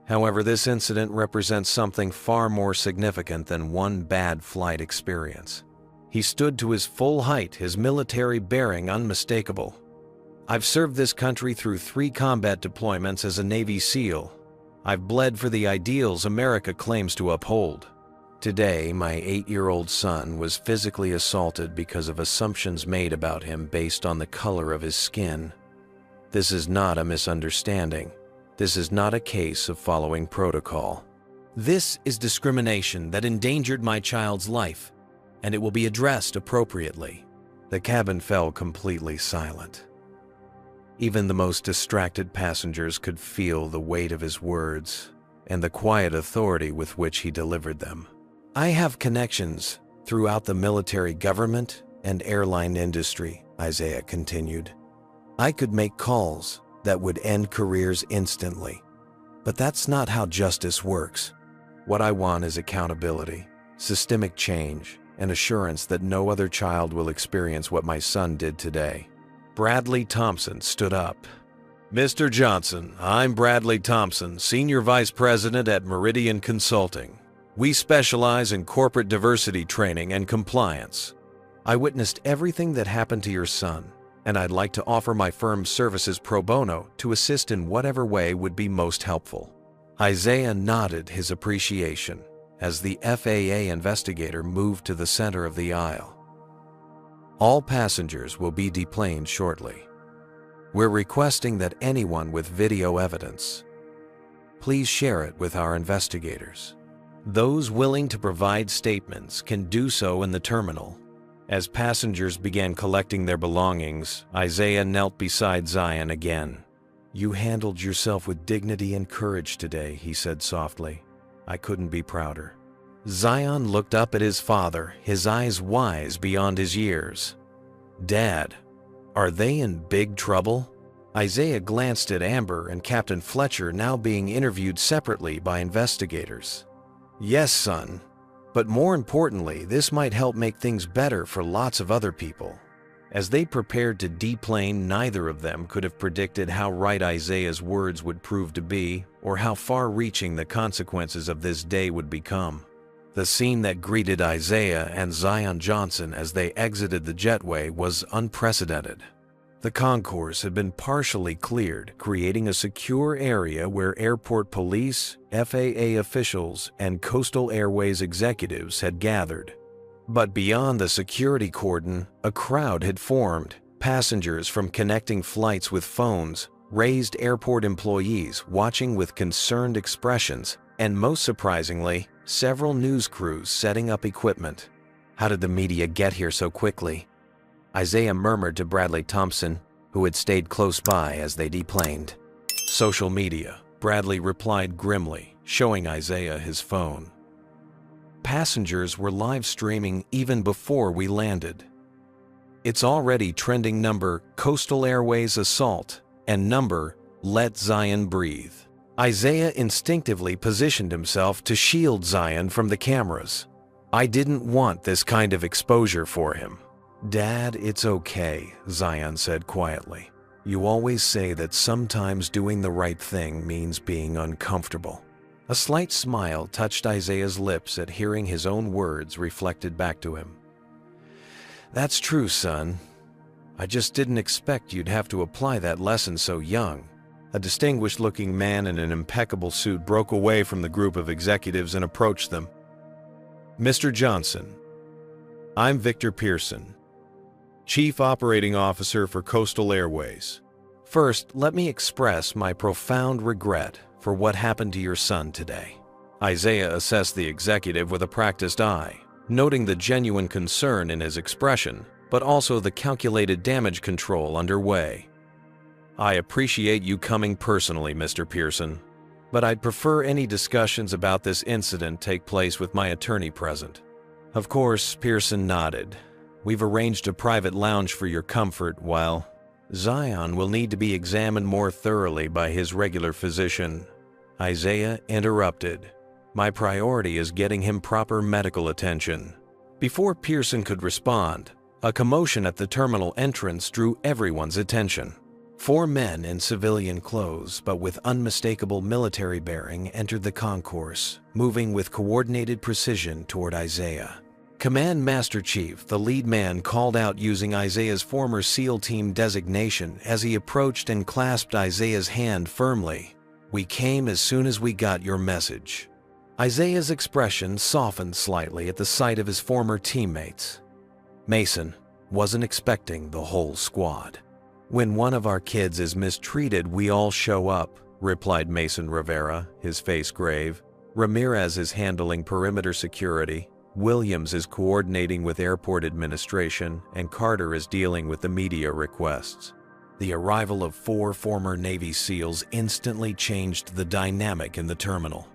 Speaker 1: However, this incident represents something far more significant than one bad flight experience." He stood to his full height, his military bearing unmistakable. "I've served this country through 3 combat deployments as a Navy SEAL. I've bled for the ideals America claims to uphold. Today, my 8-year-old son was physically assaulted because of assumptions made about him based on the color of his skin. This is not a misunderstanding. This is not a case of following protocol. This is discrimination that endangered my child's life, and it will be addressed appropriately." The cabin fell completely silent. Even the most distracted passengers could feel the weight of his words and the quiet authority with which he delivered them. "I have connections throughout the military, government, and airline industry," Isaiah continued. "I could make calls that would end careers instantly. But that's not how justice works. What I want is accountability, systemic change, and assurance that no other child will experience what my son did today." Bradley Thompson stood up. "Mr. Johnson, I'm Bradley Thompson, Senior Vice President at Meridian Consulting. We specialize in corporate diversity training and compliance. I witnessed everything that happened to your son, and I'd like to offer my firm's services pro bono to assist in whatever way would be most helpful." Isaiah nodded his appreciation as the FAA investigator moved to the center of the aisle. "All passengers will be deplaned shortly. We're requesting that anyone with video evidence, please share it with our investigators. Those willing to provide statements can do so in the terminal." As passengers began collecting their belongings, Isaiah knelt beside Zion again. "You handled yourself with dignity and courage today," he said softly. "I couldn't be prouder." Zion looked up at his father, his eyes wise beyond his years. "Dad, are they in big trouble?" Isaiah glanced at Amber and Captain Fletcher, now being interviewed separately by investigators. "Yes, son. But more importantly, this might help make things better for lots of other people." As they prepared to deplane, neither of them could have predicted how right Isaiah's words would prove to be, or how far-reaching the consequences of this day would become. The scene that greeted Isaiah and Zion Johnson as they exited the jetway was unprecedented. The concourse had been partially cleared, creating a secure area where airport police, FAA officials, and Coastal Airways executives had gathered. But beyond the security cordon, a crowd had formed. Passengers from connecting flights with phones, raised airport employees watching with concerned expressions, and most surprisingly, several news crews setting up equipment. "How did the media get here so quickly?" Isaiah murmured to Bradley Thompson. who had stayed close by as they deplaned. Social media, Bradley replied grimly, showing Isaiah his phone. Passengers were live streaming even before we landed. It's already trending number Coastal Airways assault and number Let Zion breathe. Isaiah instinctively positioned himself to shield Zion from the cameras. I didn't want this kind of exposure for him. Dad, it's okay, Zion said quietly. You always say that sometimes doing the right thing means being uncomfortable. A slight smile touched Isaiah's lips at hearing his own words reflected back to him. That's true, son. I just didn't expect you'd have to apply that lesson so young. A distinguished-looking man in an impeccable suit broke away from the group of executives and approached them. Mr. Johnson, I'm Victor Pearson, Chief Operating Officer for Coastal Airways. First, let me express my profound regret for what happened to your son today. Isaiah assessed the executive with a practiced eye, noting the genuine concern in his expression, but also the calculated damage control underway. I appreciate you coming personally, Mr. Pearson, but I'd prefer any discussions about this incident take place with my attorney present. Of course, Pearson nodded. We've arranged a private lounge for your comfort while Zion will need to be examined more thoroughly by his regular physician. Isaiah interrupted. My priority is getting him proper medical attention. Before Pearson could respond, a commotion at the terminal entrance drew everyone's attention. 4 men in civilian clothes but with unmistakable military bearing entered the concourse, moving with coordinated precision toward Isaiah. Command Master Chief, the lead man, called out using Isaiah's former SEAL team designation as he approached and clasped Isaiah's hand firmly. We came as soon as we got your message. Isaiah's expression softened slightly at the sight of his former teammates. Mason wasn't expecting the whole squad. When one of our kids is mistreated, we all show up, replied Mason Rivera, his face grave. Ramirez is handling perimeter security. Williams is coordinating with airport administration, and Carter is dealing with the media requests. The arrival of 4 former Navy SEALs instantly changed the dynamic in the terminal.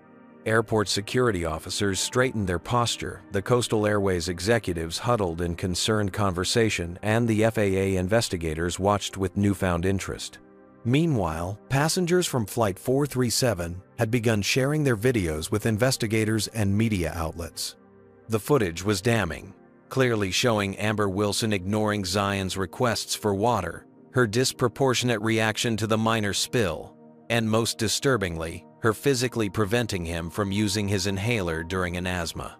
Speaker 1: Airport security officers straightened their posture, the Coastal Airways executives huddled in concerned conversation, and the FAA investigators watched with newfound interest. Meanwhile, passengers from Flight 437 had begun sharing their videos with investigators and media outlets. The footage was damning, clearly showing Amber Wilson ignoring Zion's requests for water, her disproportionate reaction to the minor spill, and most disturbingly, her physically preventing him from using his inhaler during an asthma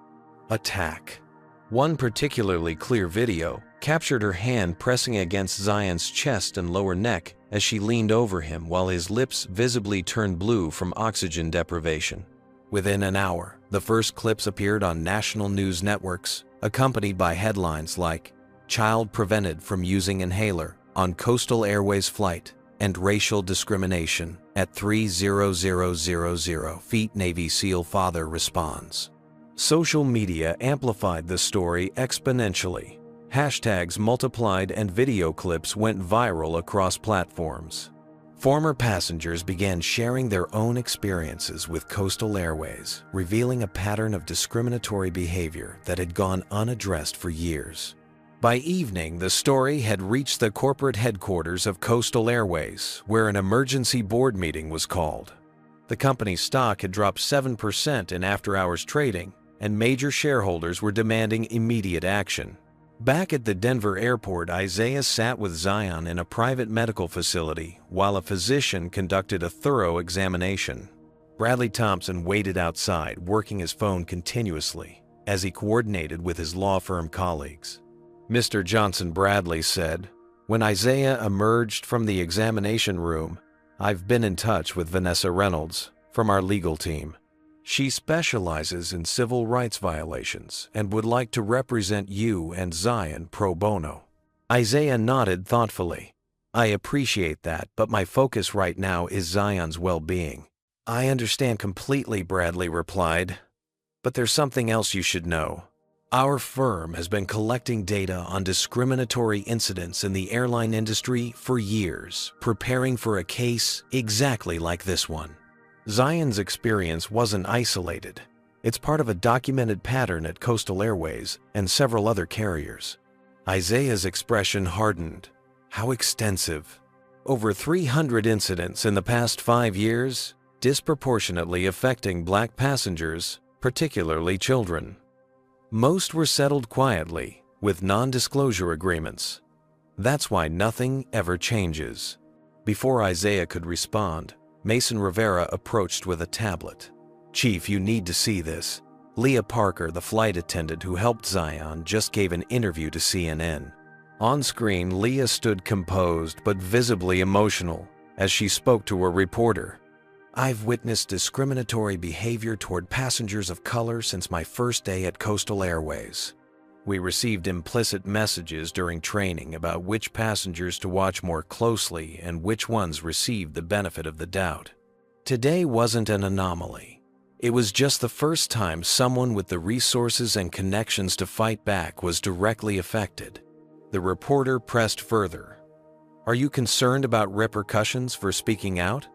Speaker 1: attack. One particularly clear video captured her hand pressing against Zion's chest and lower neck as she leaned over him while his lips visibly turned blue from oxygen deprivation. Within an hour, the first clips appeared on national news networks, accompanied by headlines like "Child Prevented from Using Inhaler on Coastal Airways Flight" and "Racial Discrimination at 30000 feet Navy SEAL Father Responds." Social media amplified the story exponentially. Hashtags multiplied and video clips went viral across platforms. Former passengers began sharing their own experiences with Coastal Airways, revealing a pattern of discriminatory behavior that had gone unaddressed for years. By evening, the story had reached the corporate headquarters of Coastal Airways, where an emergency board meeting was called. The company's stock had dropped 7% in after-hours trading, and major shareholders were demanding immediate action. Back at the Denver airport, Isaiah sat with Zion in a private medical facility while a physician conducted a thorough examination. Bradley Thompson waited outside, working his phone continuously as he coordinated with his law firm colleagues. Mr. Johnson, Bradley said, when Isaiah emerged from the examination room, I've been in touch with Vanessa Reynolds from our legal team. She specializes in civil rights violations and would like to represent you and Zion pro bono. Isaiah nodded thoughtfully. I appreciate that, but my focus right now is Zion's well-being. I understand completely, Bradley replied. But there's something else you should know. Our firm has been collecting data on discriminatory incidents in the airline industry for years, preparing for a case exactly like this one. Zion's experience wasn't isolated. It's part of a documented pattern at Coastal Airways and several other carriers. Isaiah's expression hardened. How extensive. Over 300 incidents in the past 5 years, disproportionately affecting Black passengers, particularly children. Most were settled quietly, with non-disclosure agreements. That's why nothing ever changes. Before Isaiah could respond, Mason Rivera approached with a tablet. "Chief, you need to see this. Leah Parker, the flight attendant who helped Zion, just gave an interview to CNN." On screen, Leah stood composed but visibly emotional as she spoke to a reporter. "I've witnessed discriminatory behavior toward passengers of color since my first day at Coastal Airways. We received implicit messages during training about which passengers to watch more closely and which ones received the benefit of the doubt. Today wasn't an anomaly. It was just the first time someone with the resources and connections to fight back was directly affected." The reporter pressed further. "Are you concerned about repercussions for speaking out?"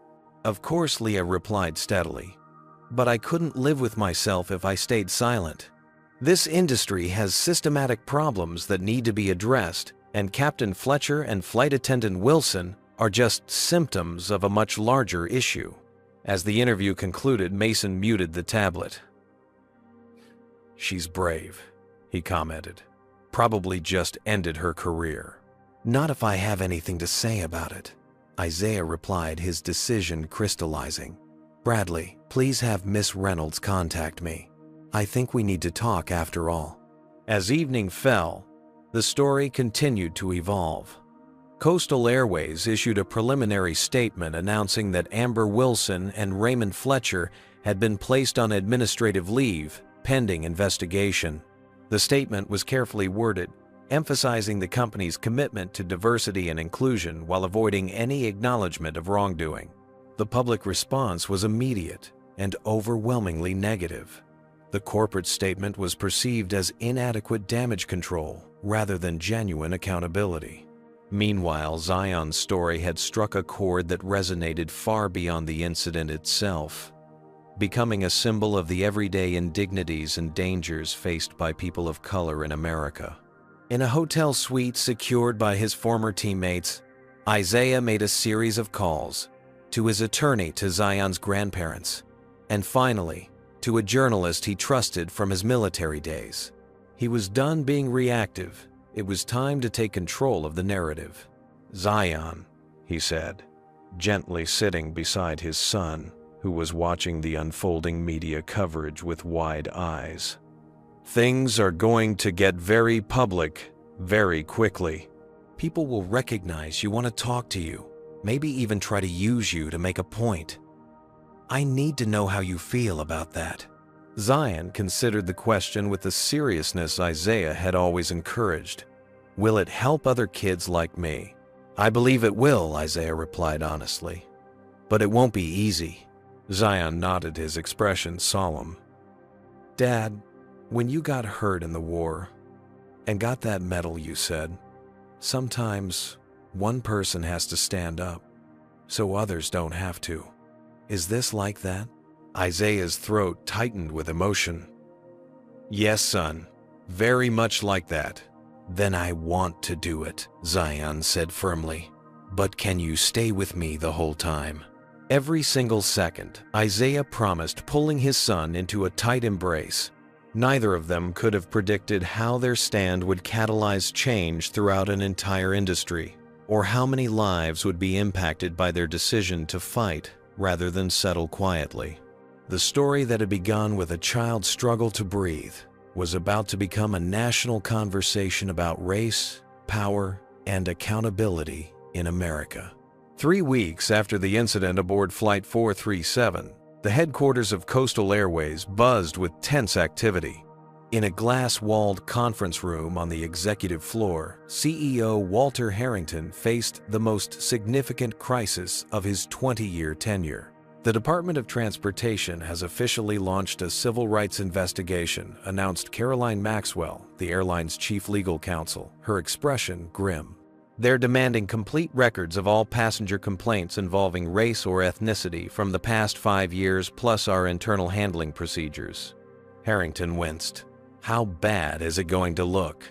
Speaker 1: "Of course," Leah replied steadily. "But I couldn't live with myself if I stayed silent. This industry has systematic problems that need to be addressed, and Captain Fletcher and Flight Attendant Wilson are just symptoms of a much larger issue." As the interview concluded, Mason muted the tablet. "She's brave," he commented. "Probably just ended her career." "Not if I have anything to say about it," Isaiah replied, his decision crystallizing. "Bradley, please have Miss Reynolds contact me. I think we need to talk after all." As evening fell, the story continued to evolve. Coastal Airways issued a preliminary statement announcing that Amber Wilson and Raymond Fletcher had been placed on administrative leave pending investigation. The statement was carefully worded, emphasizing the company's commitment to diversity and inclusion while avoiding any acknowledgement of wrongdoing. The public response was immediate and overwhelmingly negative. The corporate statement was perceived as inadequate damage control rather than genuine accountability. Meanwhile, Zion's story had struck a chord that resonated far beyond the incident itself, becoming a symbol of the everyday indignities and dangers faced by people of color in America. In a hotel suite secured by his former teammates, Isaiah made a series of calls to his attorney, to Zion's grandparents, and finally, to a journalist he trusted from his military days. He was done being reactive. It was time to take control of the narrative. "Zion," he said, gently sitting beside his son, who was watching the unfolding media coverage with wide eyes. "Things are going to get very public very quickly. People will recognize you want to talk to you, maybe even try to use you to make a point. I need to know how you feel about that." Zion considered the question with the seriousness Isaiah had always encouraged. "Will it help other kids like me?" "I believe it will," Isaiah replied honestly. "But it won't be easy." Zion nodded, his expression solemn. "Dad, when you got hurt in the war and got that medal, you said, sometimes one person has to stand up so others don't have to. Is this like that?" Isaiah's throat tightened with emotion. "Yes, son, very much like that." "Then I want to do it," Zion said firmly. "But can you stay with me the whole time?" Every single second, Isaiah promised, pulling his son into a tight embrace. Neither of them could have predicted how their stand would catalyze change throughout an entire industry, or how many lives would be impacted by their decision to fight rather than settle quietly. The story that had begun with a child's struggle to breathe was about to become a national conversation about race, power, and accountability in America. 3 weeks after the incident aboard Flight 437, the headquarters of Coastal Airways buzzed with tense activity. In a glass-walled conference room on the executive floor, CEO Walter Harrington faced the most significant crisis of his 20-year tenure. The Department of Transportation has officially launched a civil rights investigation, announced Caroline Maxwell, the airline's chief legal counsel, her expression grim. They're demanding complete records of all passenger complaints involving race or ethnicity from the past 5 years, plus our internal handling procedures. Harrington winced. How bad is it going to look?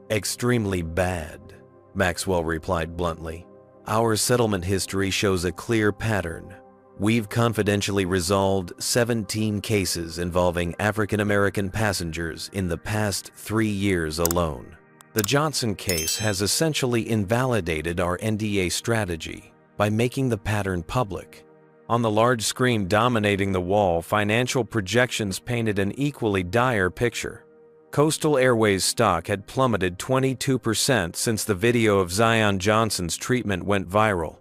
Speaker 1: Extremely bad, Maxwell replied bluntly. Our settlement history shows a clear pattern. We've confidentially resolved 17 cases involving African American passengers in the past 3 years alone. The Johnson case has essentially invalidated our NDA strategy by making the pattern public. On the large screen dominating the wall, financial projections painted an equally dire picture. Coastal Airways stock had plummeted 22% since the video of Zion Johnson's treatment went viral.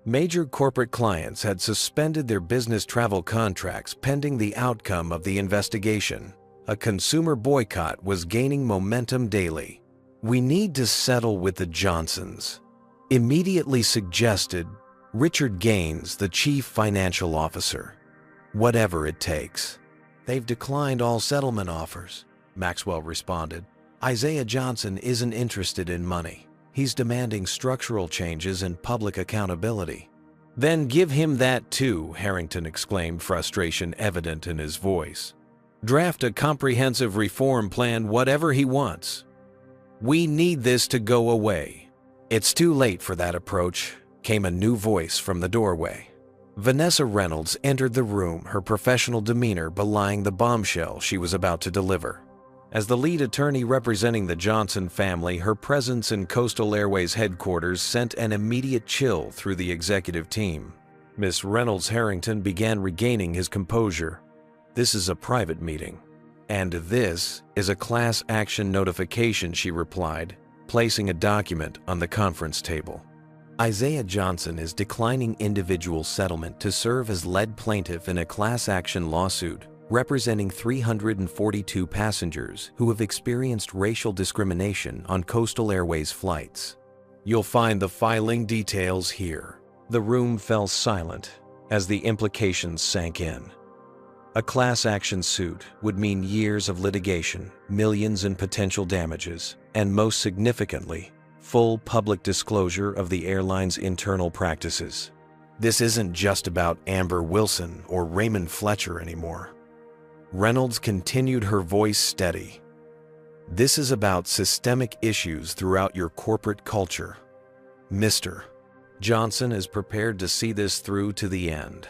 Speaker 1: Major corporate clients had suspended their business travel contracts pending the outcome of the investigation. A consumer boycott was gaining momentum daily. We need to settle with the Johnsons, immediately suggested Richard Gaines, the chief financial officer. Whatever it takes. They've declined all settlement offers, Maxwell responded. Isaiah Johnson isn't interested in money. He's demanding structural changes and public accountability. Then give him that too, Harrington exclaimed, frustration evident in his voice. Draft a comprehensive reform plan, whatever he wants. We need this to go away. It's too late for that approach, came a new voice from the doorway. Vanessa Reynolds entered the room, her professional demeanor belying the bombshell she was about to deliver. As the lead attorney representing the Johnson family, her presence in Coastal Airways headquarters sent an immediate chill through the executive team. Miss Reynolds Harrington began regaining his composure. This is a private meeting. And this is a class action notification, she replied, placing a document on the conference table. Isaiah Johnson is declining individual settlement to serve as lead plaintiff in a class action lawsuit representing 342 passengers who have experienced racial discrimination on Coastal Airways flights. You'll find the filing details here. The room fell silent as the implications sank in. A class action suit would mean years of litigation, millions in potential damages, and most significantly, full public disclosure of the airline's internal practices. This isn't just about Amber Wilson or Raymond Fletcher anymore. Reynolds continued, her voice steady. This is about systemic issues throughout your corporate culture. Mr. Johnson is prepared to see this through to the end.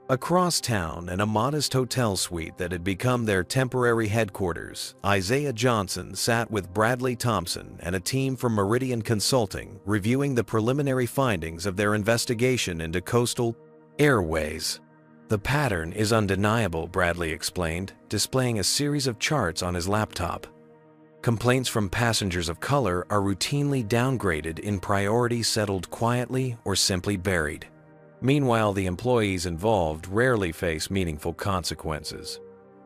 Speaker 1: Across town, in a modest hotel suite that had become their temporary headquarters, Isaiah Johnson sat with Bradley Thompson and a team from Meridian Consulting reviewing the preliminary findings of their investigation into Coastal Airways. The pattern is undeniable, Bradley explained, displaying a series of charts on his laptop. Complaints from passengers of color are routinely downgraded in priority, settled quietly, or simply buried. Meanwhile, the employees involved rarely face meaningful consequences.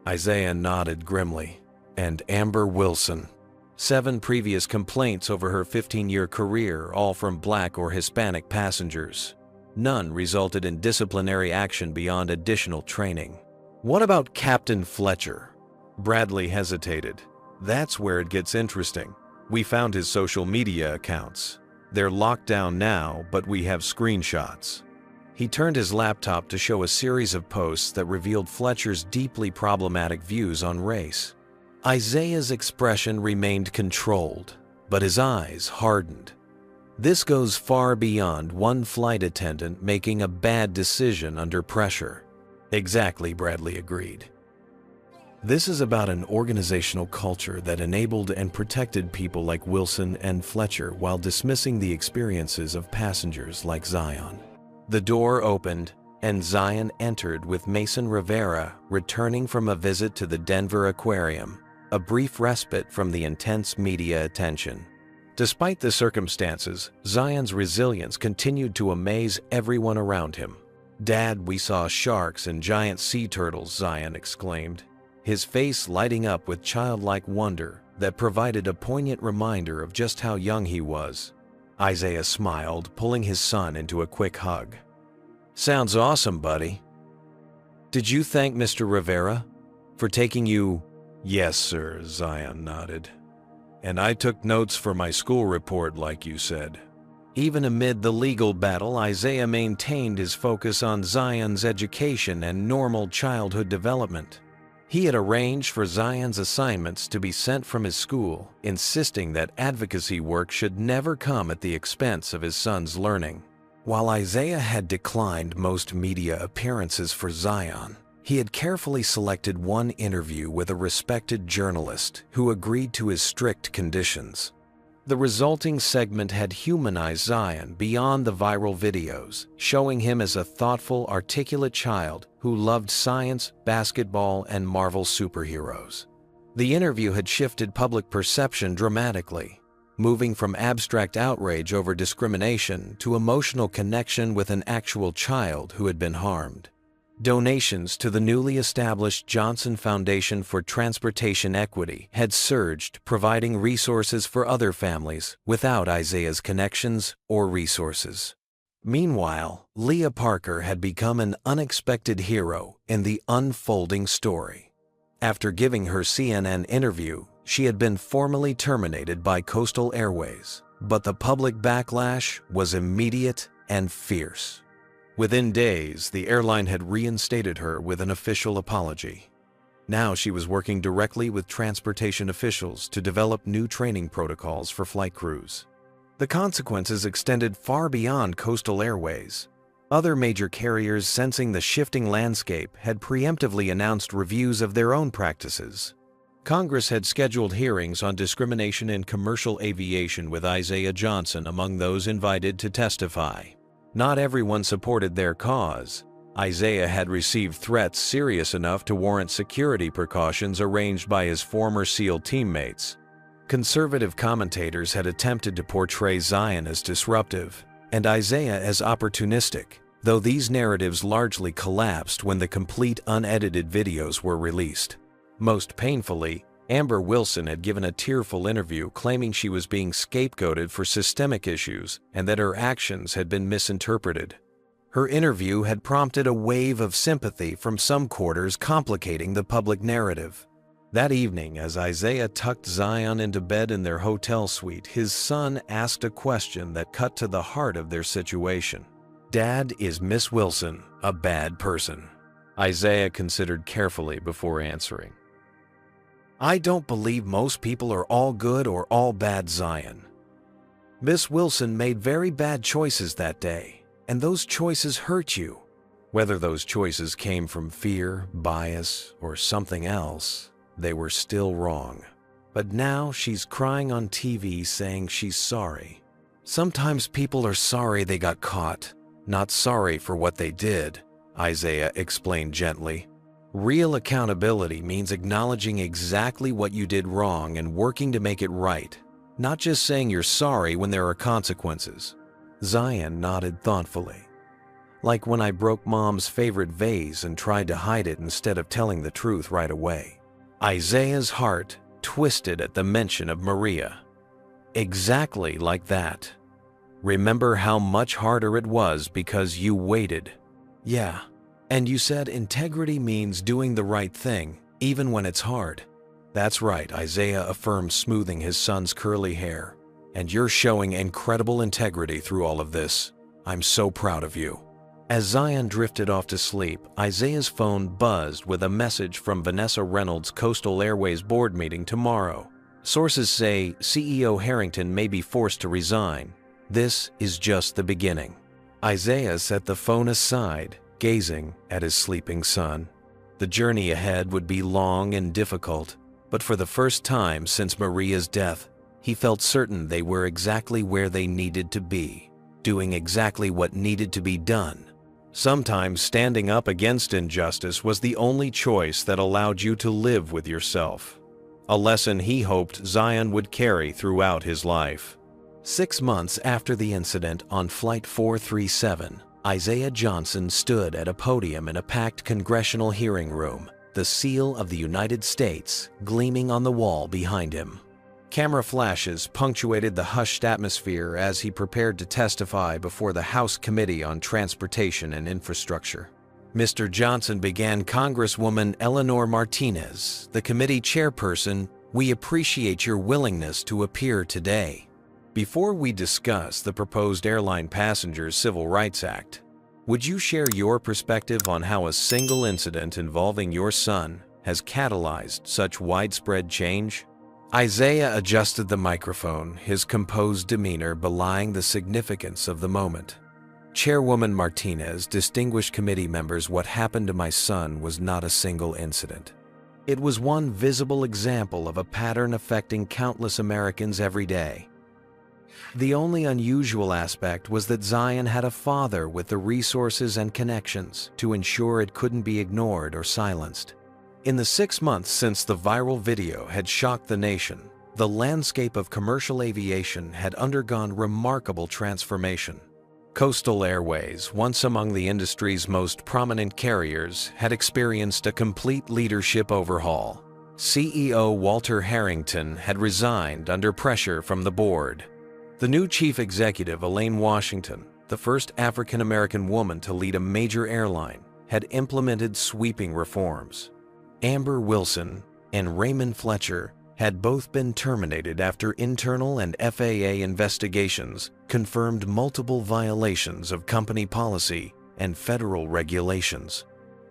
Speaker 1: Isaiah nodded grimly. And Amber Wilson. 7 previous complaints over her 15-year career, all from Black or Hispanic passengers. None resulted in disciplinary action beyond additional training. What about Captain Fletcher? Bradley hesitated. That's where it gets interesting. We found his social media accounts. They're locked down now, but we have screenshots. He turned his laptop to show a series of posts that revealed Fletcher's deeply problematic views on race. Isaiah's expression remained controlled, but his eyes hardened. This goes far beyond one flight attendant making a bad decision under pressure. Exactly, Bradley agreed. This is about an organizational culture that enabled and protected people like Wilson and Fletcher while dismissing the experiences of passengers like Zion. The door opened, and Zion entered with Mason Rivera returning from a visit to the Denver Aquarium, a brief respite from the intense media attention. Despite the circumstances, Zion's resilience continued to amaze everyone around him. "Dad, we saw sharks and giant sea turtles," Zion exclaimed, his face lighting up with childlike wonder that provided a poignant reminder of just how young he was. Isaiah smiled, pulling his son into a quick hug. "Sounds awesome, buddy." Did you thank Mr. Rivera for taking you? Yes, sir, Zion nodded. And I took notes for my school report like you said. Even amid the legal battle, Isaiah maintained his focus on Zion's education and normal childhood development. He had arranged for Zion's assignments to be sent from his school, insisting that advocacy work should never come at the expense of his son's learning. While Isaiah had declined most media appearances for Zion, he had carefully selected one interview with a respected journalist who agreed to his strict conditions. The resulting segment had humanized Zion beyond the viral videos, showing him as a thoughtful, articulate child who loved science, basketball, and Marvel superheroes. The interview had shifted public perception dramatically, moving from abstract outrage over discrimination to emotional connection with an actual child who had been harmed. Donations to the newly established Johnson Foundation for Transportation Equity had surged, providing resources for other families without Isaiah's connections or resources. Meanwhile, Leah Parker had become an unexpected hero in the unfolding story. After giving her CNN interview, she had been formally terminated by Coastal Airways, but the public backlash was immediate and fierce. Within days, the airline had reinstated her with an official apology. Now she was working directly with transportation officials to develop new training protocols for flight crews. The consequences extended far beyond Coastal Airways. Other major carriers, sensing the shifting landscape, had preemptively announced reviews of their own practices. Congress had scheduled hearings on discrimination in commercial aviation with Isaiah Johnson among those invited to testify. Not everyone supported their cause. Isaiah had received threats serious enough to warrant security precautions arranged by his former SEAL teammates. Conservative commentators had attempted to portray Zion as disruptive and Isaiah as opportunistic, though these narratives largely collapsed when the complete unedited videos were released. Most painfully, Amber Wilson had given a tearful interview claiming she was being scapegoated for systemic issues and that her actions had been misinterpreted. Her interview had prompted a wave of sympathy from some quarters, complicating the public narrative. That evening, as Isaiah tucked Zion into bed in their hotel suite, his son asked a question that cut to the heart of their situation. "Dad, is Miss Wilson a bad person?" Isaiah considered carefully before answering. "I don't believe most people are all good or all bad, Zion. Miss Wilson made very bad choices that day, and those choices hurt you. Whether those choices came from fear, bias, or something else, they were still wrong. But now she's crying on TV saying she's sorry. Sometimes people are sorry they got caught, not sorry for what they did," Isaiah explained gently. "Real accountability means acknowledging exactly what you did wrong and working to make it right, not just saying you're sorry when there are consequences." Zion nodded thoughtfully. "Like when I broke Mom's favorite vase and tried to hide it instead of telling the truth right away." Isaiah's heart twisted at the mention of Maria. "Exactly like that. Remember how much harder it was because you waited." "Yeah. And you said integrity means doing the right thing, even when it's hard." "That's right," Isaiah affirmed, smoothing his son's curly hair. "And you're showing incredible integrity through all of this. I'm so proud of you." As Zion drifted off to sleep, Isaiah's phone buzzed with a message from Vanessa Reynolds' Coastal Airways board meeting tomorrow. Sources say CEO Harrington may be forced to resign. This is just the beginning. Isaiah set the phone aside, gazing at his sleeping son. The journey ahead would be long and difficult, but for the first time since Maria's death, he felt certain they were exactly where they needed to be, doing exactly what needed to be done. Sometimes standing up against injustice was the only choice that allowed you to live with yourself, a lesson he hoped Zion would carry throughout his life. 6 months after the incident on Flight 437, Isaiah Johnson stood at a podium in a packed congressional hearing room, the seal of the United States gleaming on the wall behind him. Camera flashes punctuated the hushed atmosphere as he prepared to testify before the House Committee on Transportation and Infrastructure. Mr. Johnson began. Congresswoman Eleanor Martinez, the committee chairperson, we appreciate your willingness to appear today. Before we discuss the proposed Airline Passengers Civil Rights Act, would you share your perspective on how a single incident involving your son has catalyzed such widespread change? Isaiah adjusted the microphone, his composed demeanor belying the significance of the moment. Chairwoman Martinez, distinguished committee members, what happened to my son was not a single incident. It was one visible example of a pattern affecting countless Americans every day. The only unusual aspect was that Zion had a father with the resources and connections to ensure it couldn't be ignored or silenced. In the 6 months since the viral video had shocked the nation, the landscape of commercial aviation had undergone remarkable transformation. Coastal Airways, once among the industry's most prominent carriers, had experienced a complete leadership overhaul. CEO Walter Harrington had resigned under pressure from the board. The new chief executive, Elaine Washington, the first African-American woman to lead a major airline, had implemented sweeping reforms. Amber Wilson and Raymond Fletcher had both been terminated after internal and FAA investigations confirmed multiple violations of company policy and federal regulations.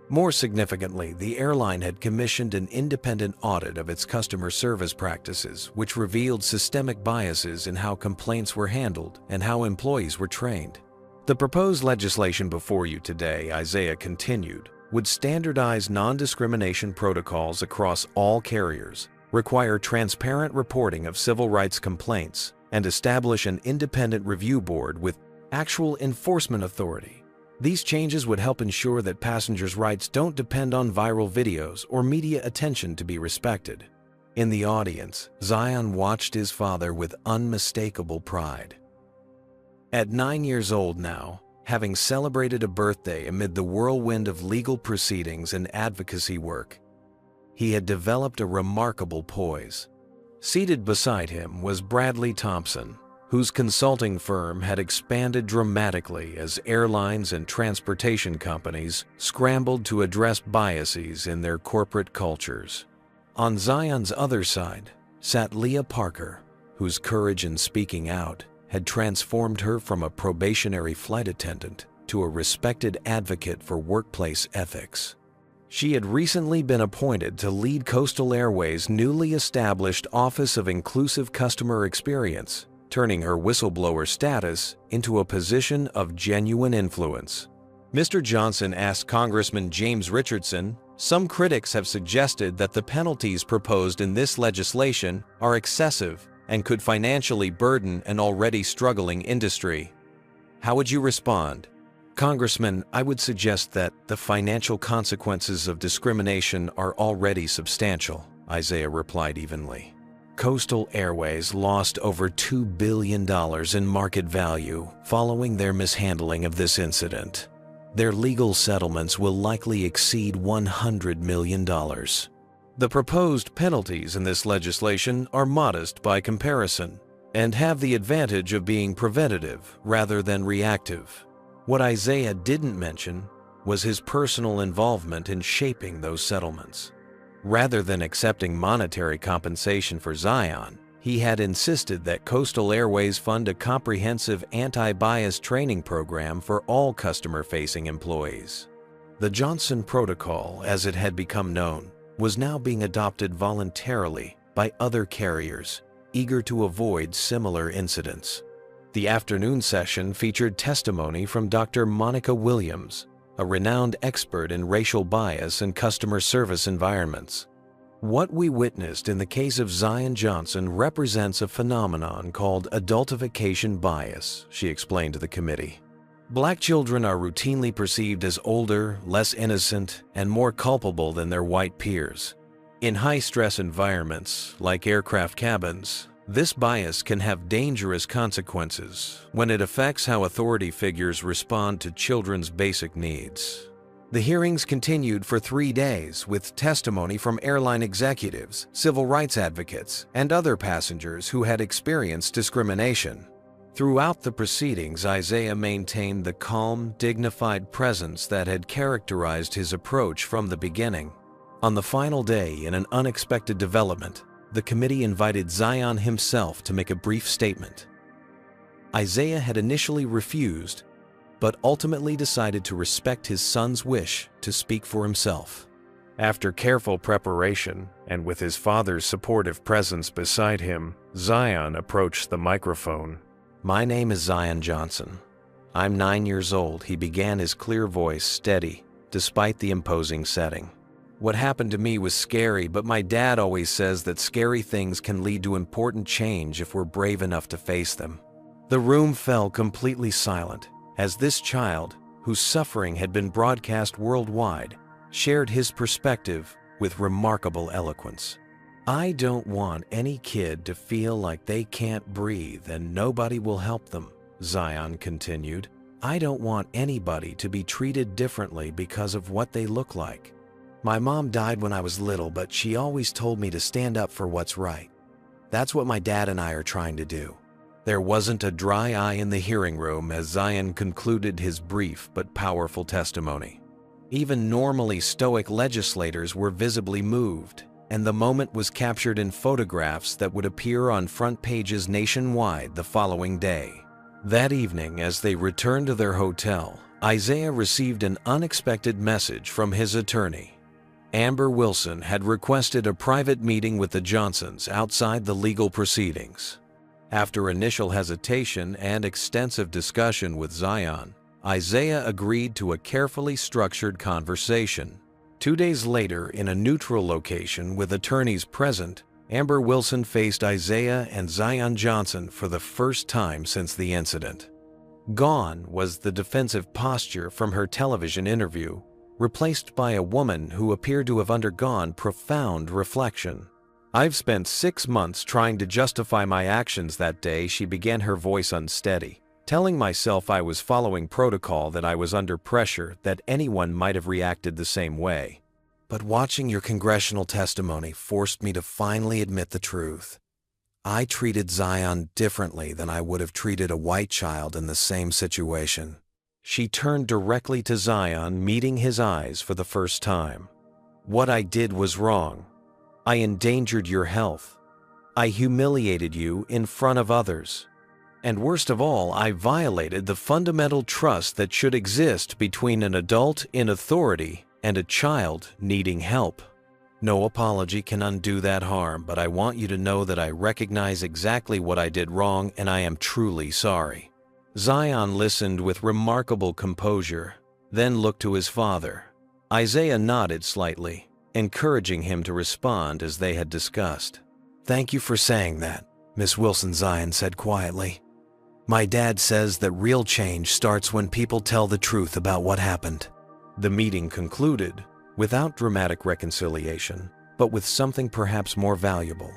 Speaker 1: More significantly, the airline had commissioned an independent audit of its customer service practices, which revealed systemic biases in how complaints were handled and how employees were trained. The proposed legislation before you today, Isaiah continued, would standardize non-discrimination protocols across all carriers, require transparent reporting of civil rights complaints, and establish an independent review board with actual enforcement authority. These changes would help ensure that passengers' rights don't depend on viral videos or media attention to be respected. In the audience, Zion watched his father with unmistakable pride. At 9 years old now, having celebrated a birthday amid the whirlwind of legal proceedings and advocacy work, he had developed a remarkable poise. Seated beside him was Bradley Thompson, whose consulting firm had expanded dramatically as airlines and transportation companies scrambled to address biases in their corporate cultures. On Zion's other side sat Leah Parker, whose courage in speaking out had transformed her from a probationary flight attendant to a respected advocate for workplace ethics. She had recently been appointed to lead Coastal Airways' newly established Office of Inclusive Customer Experience, turning her whistleblower status into a position of genuine influence. Mr. Johnson asked Congressman James Richardson, "Some critics have suggested that the penalties proposed in this legislation are excessive and could financially burden an already struggling industry. How would you respond?" "Congressman, I would suggest that the financial consequences of discrimination are already substantial," Isaiah replied evenly. Coastal Airways lost over $2 billion in market value following their mishandling of this incident. Their legal settlements will likely exceed $100 million. The proposed penalties in this legislation are modest by comparison and have the advantage of being preventative rather than reactive. What Isaiah didn't mention was his personal involvement in shaping those settlements. Rather than accepting monetary compensation for Zion, he had insisted that Coastal Airways fund a comprehensive anti-bias training program for all customer-facing employees. The Johnson Protocol, as it had become known, was now being adopted voluntarily by other carriers, eager to avoid similar incidents. The afternoon session featured testimony from Dr. Monica Williams, a renowned expert in racial bias and customer service environments. "What we witnessed in the case of Zion Johnson represents a phenomenon called adultification bias," she explained to the committee. "Black children are routinely perceived as older, less innocent, and more culpable than their white peers. In high-stress environments, like aircraft cabins, this bias can have dangerous consequences when it affects how authority figures respond to children's basic needs." The hearings continued for 3 days with testimony from airline executives, civil rights advocates, and other passengers who had experienced discrimination. Throughout the proceedings, Isaiah maintained the calm, dignified presence that had characterized his approach from the beginning. On the final day, in an unexpected development, the committee invited Zion himself to make a brief statement. Isaiah had initially refused, but ultimately decided to respect his son's wish to speak for himself. After careful preparation, and with his father's supportive presence beside him, Zion approached the microphone. "My name is Zion Johnson. I'm 9 years old," he began, his clear voice steady, despite the imposing setting. "What happened to me was scary, but my dad always says that scary things can lead to important change if we're brave enough to face them." The room fell completely silent as this child, whose suffering had been broadcast worldwide, shared his perspective with remarkable eloquence. "I don't want any kid to feel like they can't breathe and nobody will help them," Zion continued. "I don't want anybody to be treated differently because of what they look like. My mom died when I was little, but she always told me to stand up for what's right. That's what my dad and I are trying to do." There wasn't a dry eye in the hearing room as Zion concluded his brief but powerful testimony. Even normally stoic legislators were visibly moved, and the moment was captured in photographs that would appear on front pages nationwide the following day. That evening, as they returned to their hotel, Isaiah received an unexpected message from his attorney. Amber Wilson had requested a private meeting with the Johnsons outside the legal proceedings. After initial hesitation and extensive discussion with Zion, Isaiah agreed to a carefully structured conversation. 2 days later, in a neutral location with attorneys present, Amber Wilson faced Isaiah and Zion Johnson for the first time since the incident. Gone was the defensive posture from her television interview, replaced by a woman who appeared to have undergone profound reflection. "I've spent 6 months trying to justify my actions that day," she began, her voice unsteady, "telling myself I was following protocol, that I was under pressure, that anyone might have reacted the same way. But watching your congressional testimony forced me to finally admit the truth. I treated Zion differently than I would have treated a white child in the same situation." She turned directly to Zion, meeting his eyes for the first time. "What I did was wrong. I endangered your health. I humiliated you in front of others. And worst of all, I violated the fundamental trust that should exist between an adult in authority and a child needing help. No apology can undo that harm, but I want you to know that I recognize exactly what I did wrong and I am truly sorry." Zion listened with remarkable composure, then looked to his father. Isaiah nodded slightly, encouraging him to respond as they had discussed. "Thank you for saying that," Miss Wilson, Zion said quietly. "My dad says that real change starts when people tell the truth about what happened." The meeting concluded without dramatic reconciliation, but with something perhaps more valuable,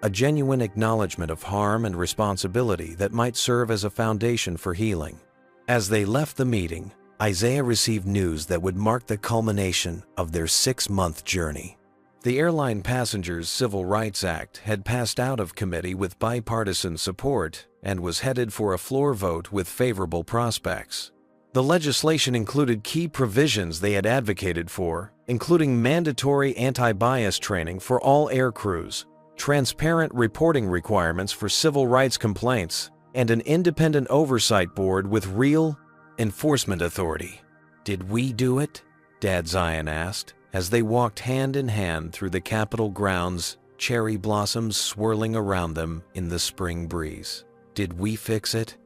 Speaker 1: a genuine acknowledgement of harm and responsibility that might serve as a foundation for healing. As they left the meeting, Isaiah received news that would mark the culmination of their 6-month journey. The Airline Passengers Civil Rights Act had passed out of committee with bipartisan support and was headed for a floor vote with favorable prospects. The legislation included key provisions they had advocated for, including mandatory anti-bias training for all air crews, transparent reporting requirements for civil rights complaints, and an independent oversight board with real enforcement authority. "Did we do it?" Dad Zion asked, as they walked hand in hand through the Capitol grounds, cherry blossoms swirling around them in the spring breeze. "Did we fix it?"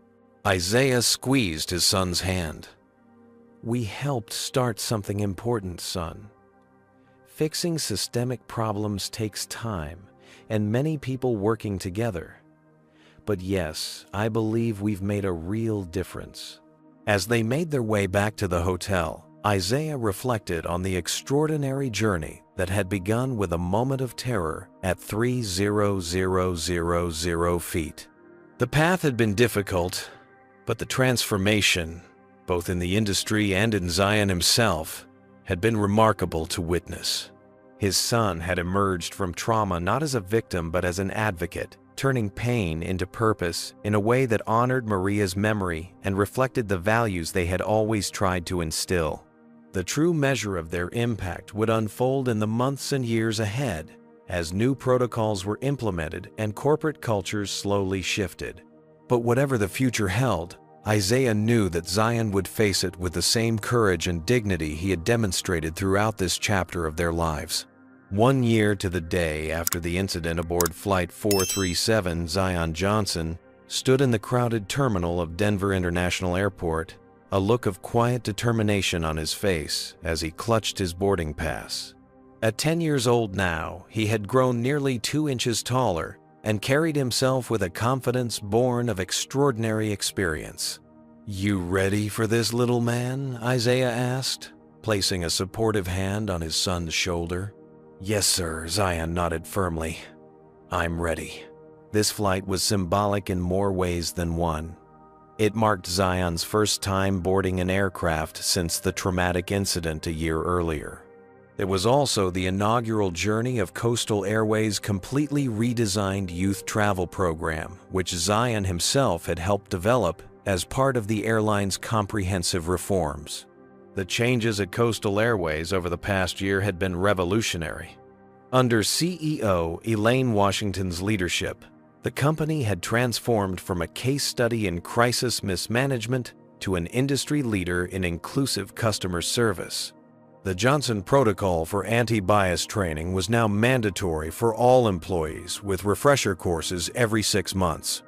Speaker 1: Isaiah squeezed his son's hand. "We helped start something important, son. Fixing systemic problems takes time, and many people working together. But yes, I believe we've made a real difference." As they made their way back to the hotel, Isaiah reflected on the extraordinary journey that had begun with a moment of terror at 3,000 feet. The path had been difficult, but the transformation, both in the industry and in Zion himself, had been remarkable to witness. His son had emerged from trauma not as a victim but as an advocate, turning pain into purpose in a way that honored Maria's memory and reflected the values they had always tried to instill. The true measure of their impact would unfold in the months and years ahead, as new protocols were implemented and corporate cultures slowly shifted. But whatever the future held, Isaiah knew that Zion would face it with the same courage and dignity he had demonstrated throughout this chapter of their lives. 1 year to the day after the incident aboard Flight 437, Zion Johnson stood in the crowded terminal of Denver International Airport, a look of quiet determination on his face as he clutched his boarding pass. At 10 years old now, he had grown nearly 2 inches taller and carried himself with a confidence born of extraordinary experience. "You ready for this, little man?" Isaiah asked, placing a supportive hand on his son's shoulder. "Yes, sir," Zion nodded firmly. "I'm ready." This flight was symbolic in more ways than one. It marked Zion's first time boarding an aircraft since the traumatic incident a year earlier. It was also the inaugural journey of Coastal Airways' completely redesigned youth travel program, which Zion himself had helped develop as part of the airline's comprehensive reforms. The changes at Coastal Airways over the past year had been revolutionary. Under CEO Elaine Washington's leadership, the company had transformed from a case study in crisis mismanagement to an industry leader in inclusive customer service. The Johnson Protocol for Anti-Bias training was now mandatory for all employees, with refresher courses every 6 months.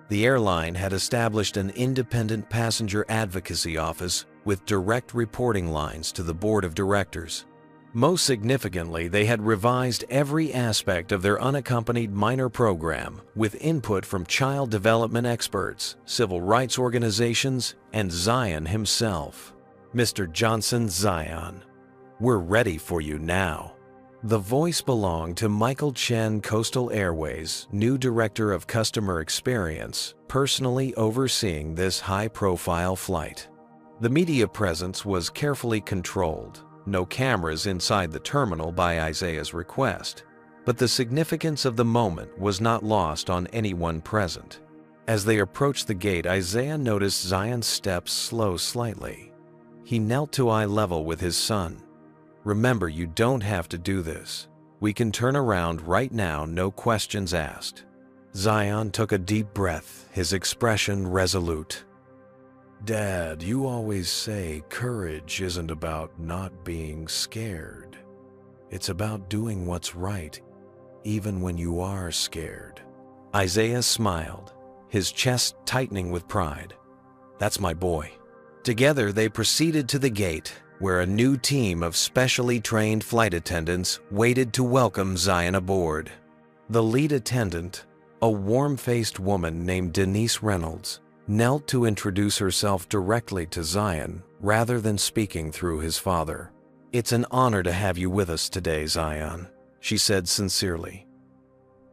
Speaker 1: The airline had established an independent passenger advocacy office with direct reporting lines to the board of directors. Most significantly, they had revised every aspect of their unaccompanied minor program with input from child development experts, civil rights organizations, and Zion himself. "Mr. Johnson, Zion, we're ready for you now." The voice belonged to Michael Chen, Coastal Airways' new Director of Customer Experience, personally overseeing this high-profile flight. The media presence was carefully controlled, no cameras inside the terminal by Isaiah's request, but the significance of the moment was not lost on anyone present. As they approached the gate, Isaiah noticed Zion's steps slow slightly. He knelt to eye level with his son. "Remember, you don't have to do this. We can turn around right now, no questions asked." Zion took a deep breath, his expression resolute. "Dad, you always say courage isn't about not being scared. It's about doing what's right, even when you are scared." Isaiah smiled, his chest tightening with pride. "That's my boy." Together, they proceeded to the gate, where a new team of specially trained flight attendants waited to welcome Zion aboard. The lead attendant, a warm-faced woman named Denise Reynolds, knelt to introduce herself directly to Zion rather than speaking through his father. "It's an honor to have you with us today, Zion," she said sincerely.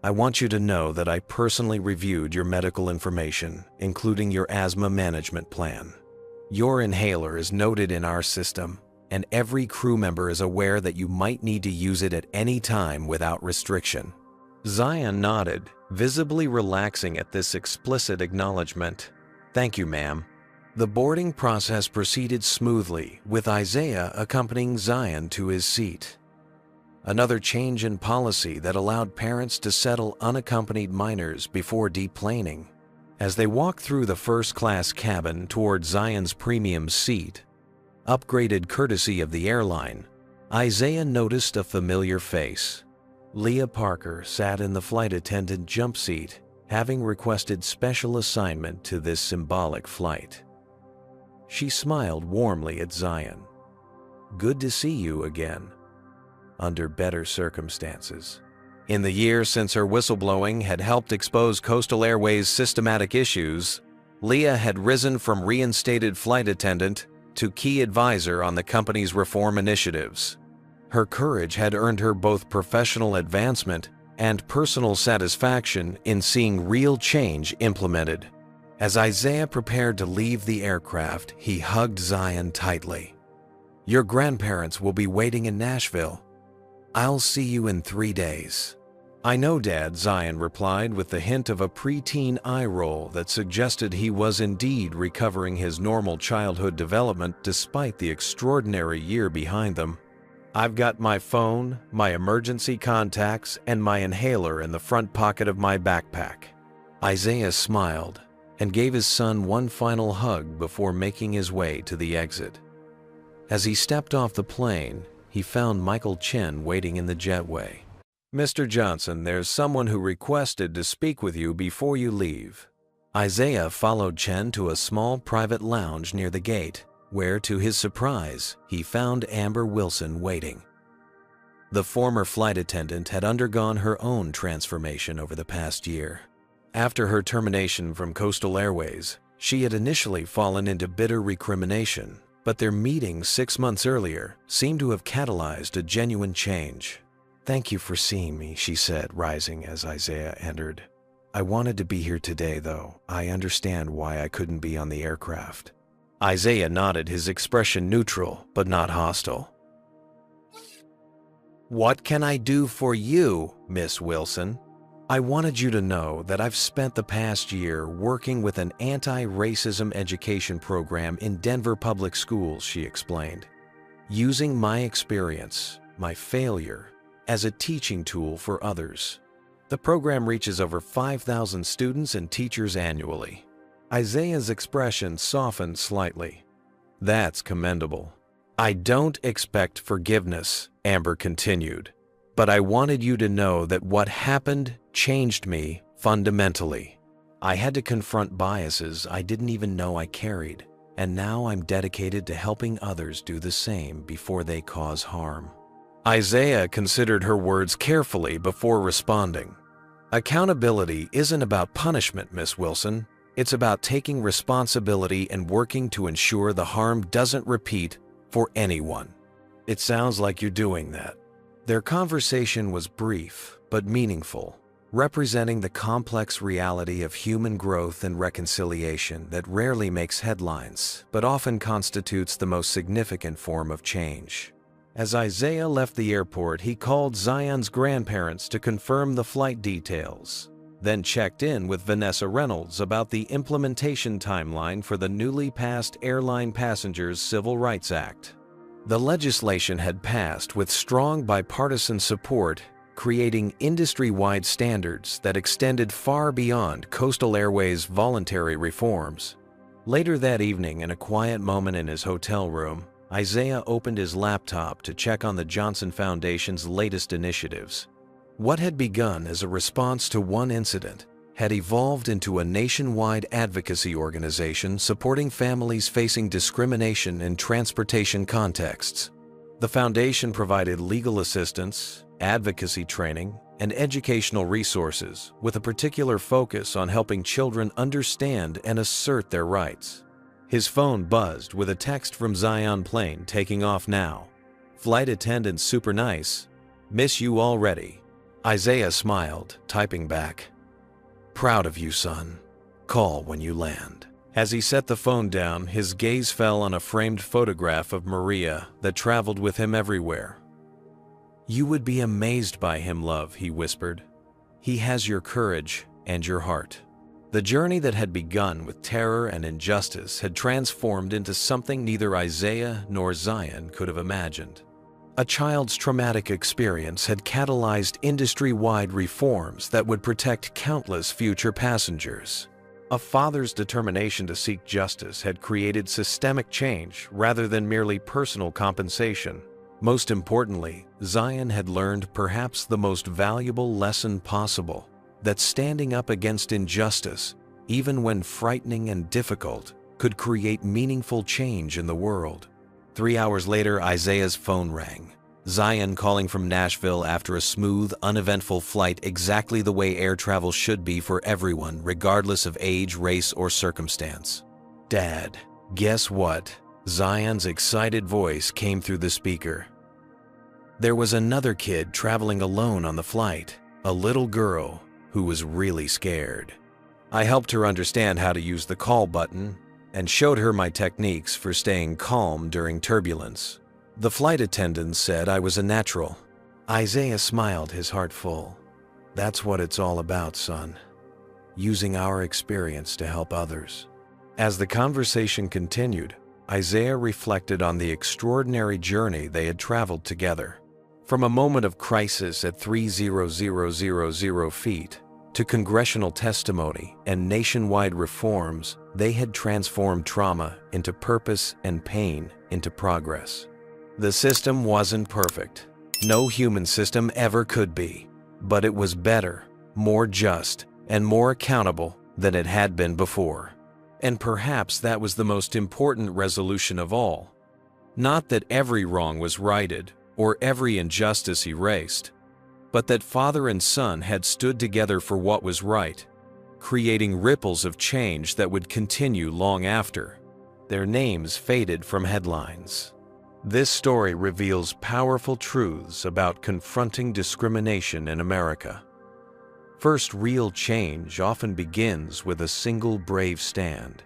Speaker 1: "I want you to know that I personally reviewed your medical information, including your asthma management plan. Your inhaler is noted in our system, and every crew member is aware that you might need to use it at any time without restriction." Zion nodded, visibly relaxing at this explicit acknowledgement. "Thank you, ma'am." The boarding process proceeded smoothly, with Isaiah accompanying Zion to his seat. Another change in policy that allowed parents to settle unaccompanied minors before deplaning. As they walked through the first-class cabin toward Zion's premium seat, upgraded courtesy of the airline, Isaiah noticed a familiar face. Leah Parker sat in the flight attendant jump seat, having requested special assignment to this symbolic flight. She smiled warmly at Zion. "Good to see you again, under better circumstances." In the year since her whistleblowing had helped expose Coastal Airways' systematic issues, Leah had risen from reinstated flight attendant to key advisor on the company's reform initiatives. Her courage had earned her both professional advancement and personal satisfaction in seeing real change implemented. As Isaiah prepared to leave the aircraft, he hugged Zion tightly. "Your grandparents will be waiting in Nashville. I'll see you in 3 days." "I know, Dad," Zion replied with the hint of a preteen eye roll that suggested he was indeed recovering his normal childhood development despite the extraordinary year behind them. "I've got my phone, my emergency contacts, and my inhaler in the front pocket of my backpack." Isaiah smiled and gave his son one final hug before making his way to the exit. As he stepped off the plane, he found Michael Chen waiting in the jetway. "Mr. Johnson, there's someone who requested to speak with you before you leave." Isaiah followed Chen to a small private lounge near the gate, where, to his surprise, he found Amber Wilson waiting. The former flight attendant had undergone her own transformation over the past year. After her termination from Coastal Airways, she had initially fallen into bitter recrimination, but their meeting 6 months earlier seemed to have catalyzed a genuine change. "Thank you for seeing me," she said, rising as Isaiah entered. "I wanted to be here today, though. I understand why I couldn't be on the aircraft." Isaiah nodded, his expression neutral but not hostile. "What can I do for you, Miss Wilson?" "I wanted you to know that I've spent the past year working with an anti-racism education program in Denver Public Schools," she explained. "Using my experience, my failure, as a teaching tool for others. The program reaches over 5,000 students and teachers annually." Isaiah's expression softened slightly. "That's commendable." "I don't expect forgiveness," Amber continued, "but I wanted you to know that what happened changed me fundamentally. I had to confront biases I didn't even know I carried, and now I'm dedicated to helping others do the same before they cause harm." Isaiah considered her words carefully before responding. "Accountability isn't about punishment, Miss Wilson. It's about taking responsibility and working to ensure the harm doesn't repeat for anyone." "It sounds like you're doing that." Their conversation was brief but meaningful, representing the complex reality of human growth and reconciliation that rarely makes headlines but often constitutes the most significant form of change. As Isaiah left the airport, he called Zion's grandparents to confirm the flight details, then checked in with Vanessa Reynolds about the implementation timeline for the newly passed Airline Passengers Civil Rights Act. The legislation had passed with strong bipartisan support, creating industry-wide standards that extended far beyond Coastal Airways' voluntary reforms. Later that evening, in a quiet moment in his hotel room, Isaiah opened his laptop to check on the Johnson Foundation's latest initiatives. What had begun as a response to one incident had evolved into a nationwide advocacy organization supporting families facing discrimination in transportation contexts. The foundation provided legal assistance, advocacy training, and educational resources, with a particular focus on helping children understand and assert their rights. His phone buzzed with a text from Zion Plane taking off now. "Flight attendant super nice. Miss you already." Isaiah smiled, typing back, "Proud of you, son. Call when you land." As he set the phone down, his gaze fell on a framed photograph of Maria that traveled with him everywhere. "You would be amazed by him, love," he whispered. "He has your courage and your heart." The journey that had begun with terror and injustice had transformed into something neither Isaiah nor Zion could have imagined. A child's traumatic experience had catalyzed industry-wide reforms that would protect countless future passengers. A father's determination to seek justice had created systemic change rather than merely personal compensation. Most importantly, Zion had learned perhaps the most valuable lesson possible, that standing up against injustice, even when frightening and difficult, could create meaningful change in the world. 3 hours later, Isaiah's phone rang. Zion calling from Nashville after a smooth, uneventful flight, exactly the way air travel should be for everyone, regardless of age, race, or circumstance. "Dad, guess what?" Zion's excited voice came through the speaker. There was another kid traveling alone on the flight, a little girl who was really scared. I helped her understand how to use the call button and showed her my techniques for staying calm during turbulence. The flight attendant said I was a natural. Isaiah smiled, his heart full. That's what it's all about, son. Using our experience to help others. As the conversation continued, Isaiah reflected on the extraordinary journey they had traveled together. From a moment of crisis at 3,000 feet to congressional testimony and nationwide reforms, they had transformed trauma into purpose and pain into progress. The system wasn't perfect. No human system ever could be. But it was better, more just, and more accountable than it had been before. And perhaps that was the most important resolution of all. Not that every wrong was righted or every injustice erased, but that father and son had stood together for what was right, creating ripples of change that would continue long after their names faded from headlines. This story reveals powerful truths about confronting discrimination in America. First, real change often begins with a single brave stand.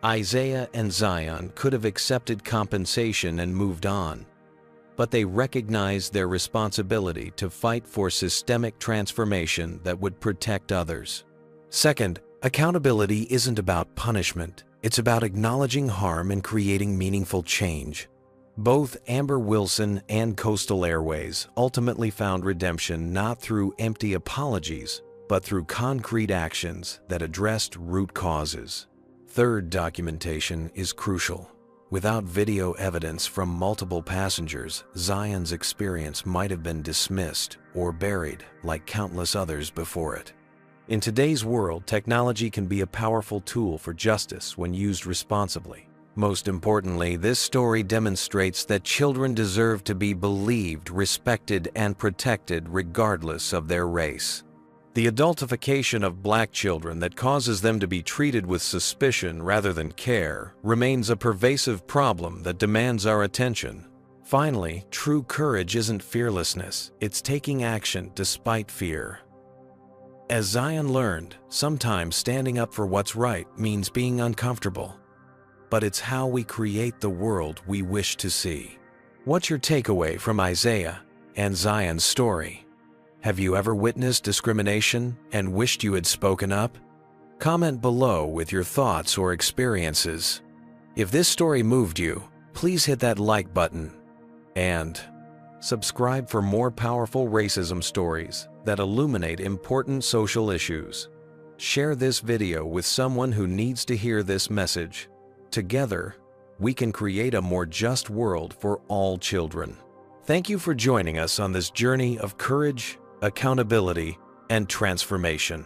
Speaker 1: Isaiah and Zion could have accepted compensation and moved on, but they recognized their responsibility to fight for systemic transformation that would protect others. Second, accountability isn't about punishment. It's about acknowledging harm and creating meaningful change. Both Amber Wilson and Coastal Airways ultimately found redemption not through empty apologies, but through concrete actions that addressed root causes. Third, documentation is crucial. Without video evidence from multiple passengers, Zion's experience might have been dismissed or buried like countless others before it. In today's world, technology can be a powerful tool for justice when used responsibly. Most importantly, this story demonstrates that children deserve to be believed, respected, and protected regardless of their race. The adultification of Black children that causes them to be treated with suspicion rather than care remains a pervasive problem that demands our attention. Finally, true courage isn't fearlessness, it's taking action despite fear. As Zion learned, sometimes standing up for what's right means being uncomfortable. But it's how we create the world we wish to see. What's your takeaway from Isaiah and Zion's story? Have you ever witnessed discrimination and wished you had spoken up? Comment below with your thoughts or experiences. If this story moved you, please hit that like button and subscribe for more powerful racism stories that illuminate important social issues. Share this video with someone who needs to hear this message. Together, we can create a more just world for all children. Thank you for joining us on this journey of courage, accountability, and transformation.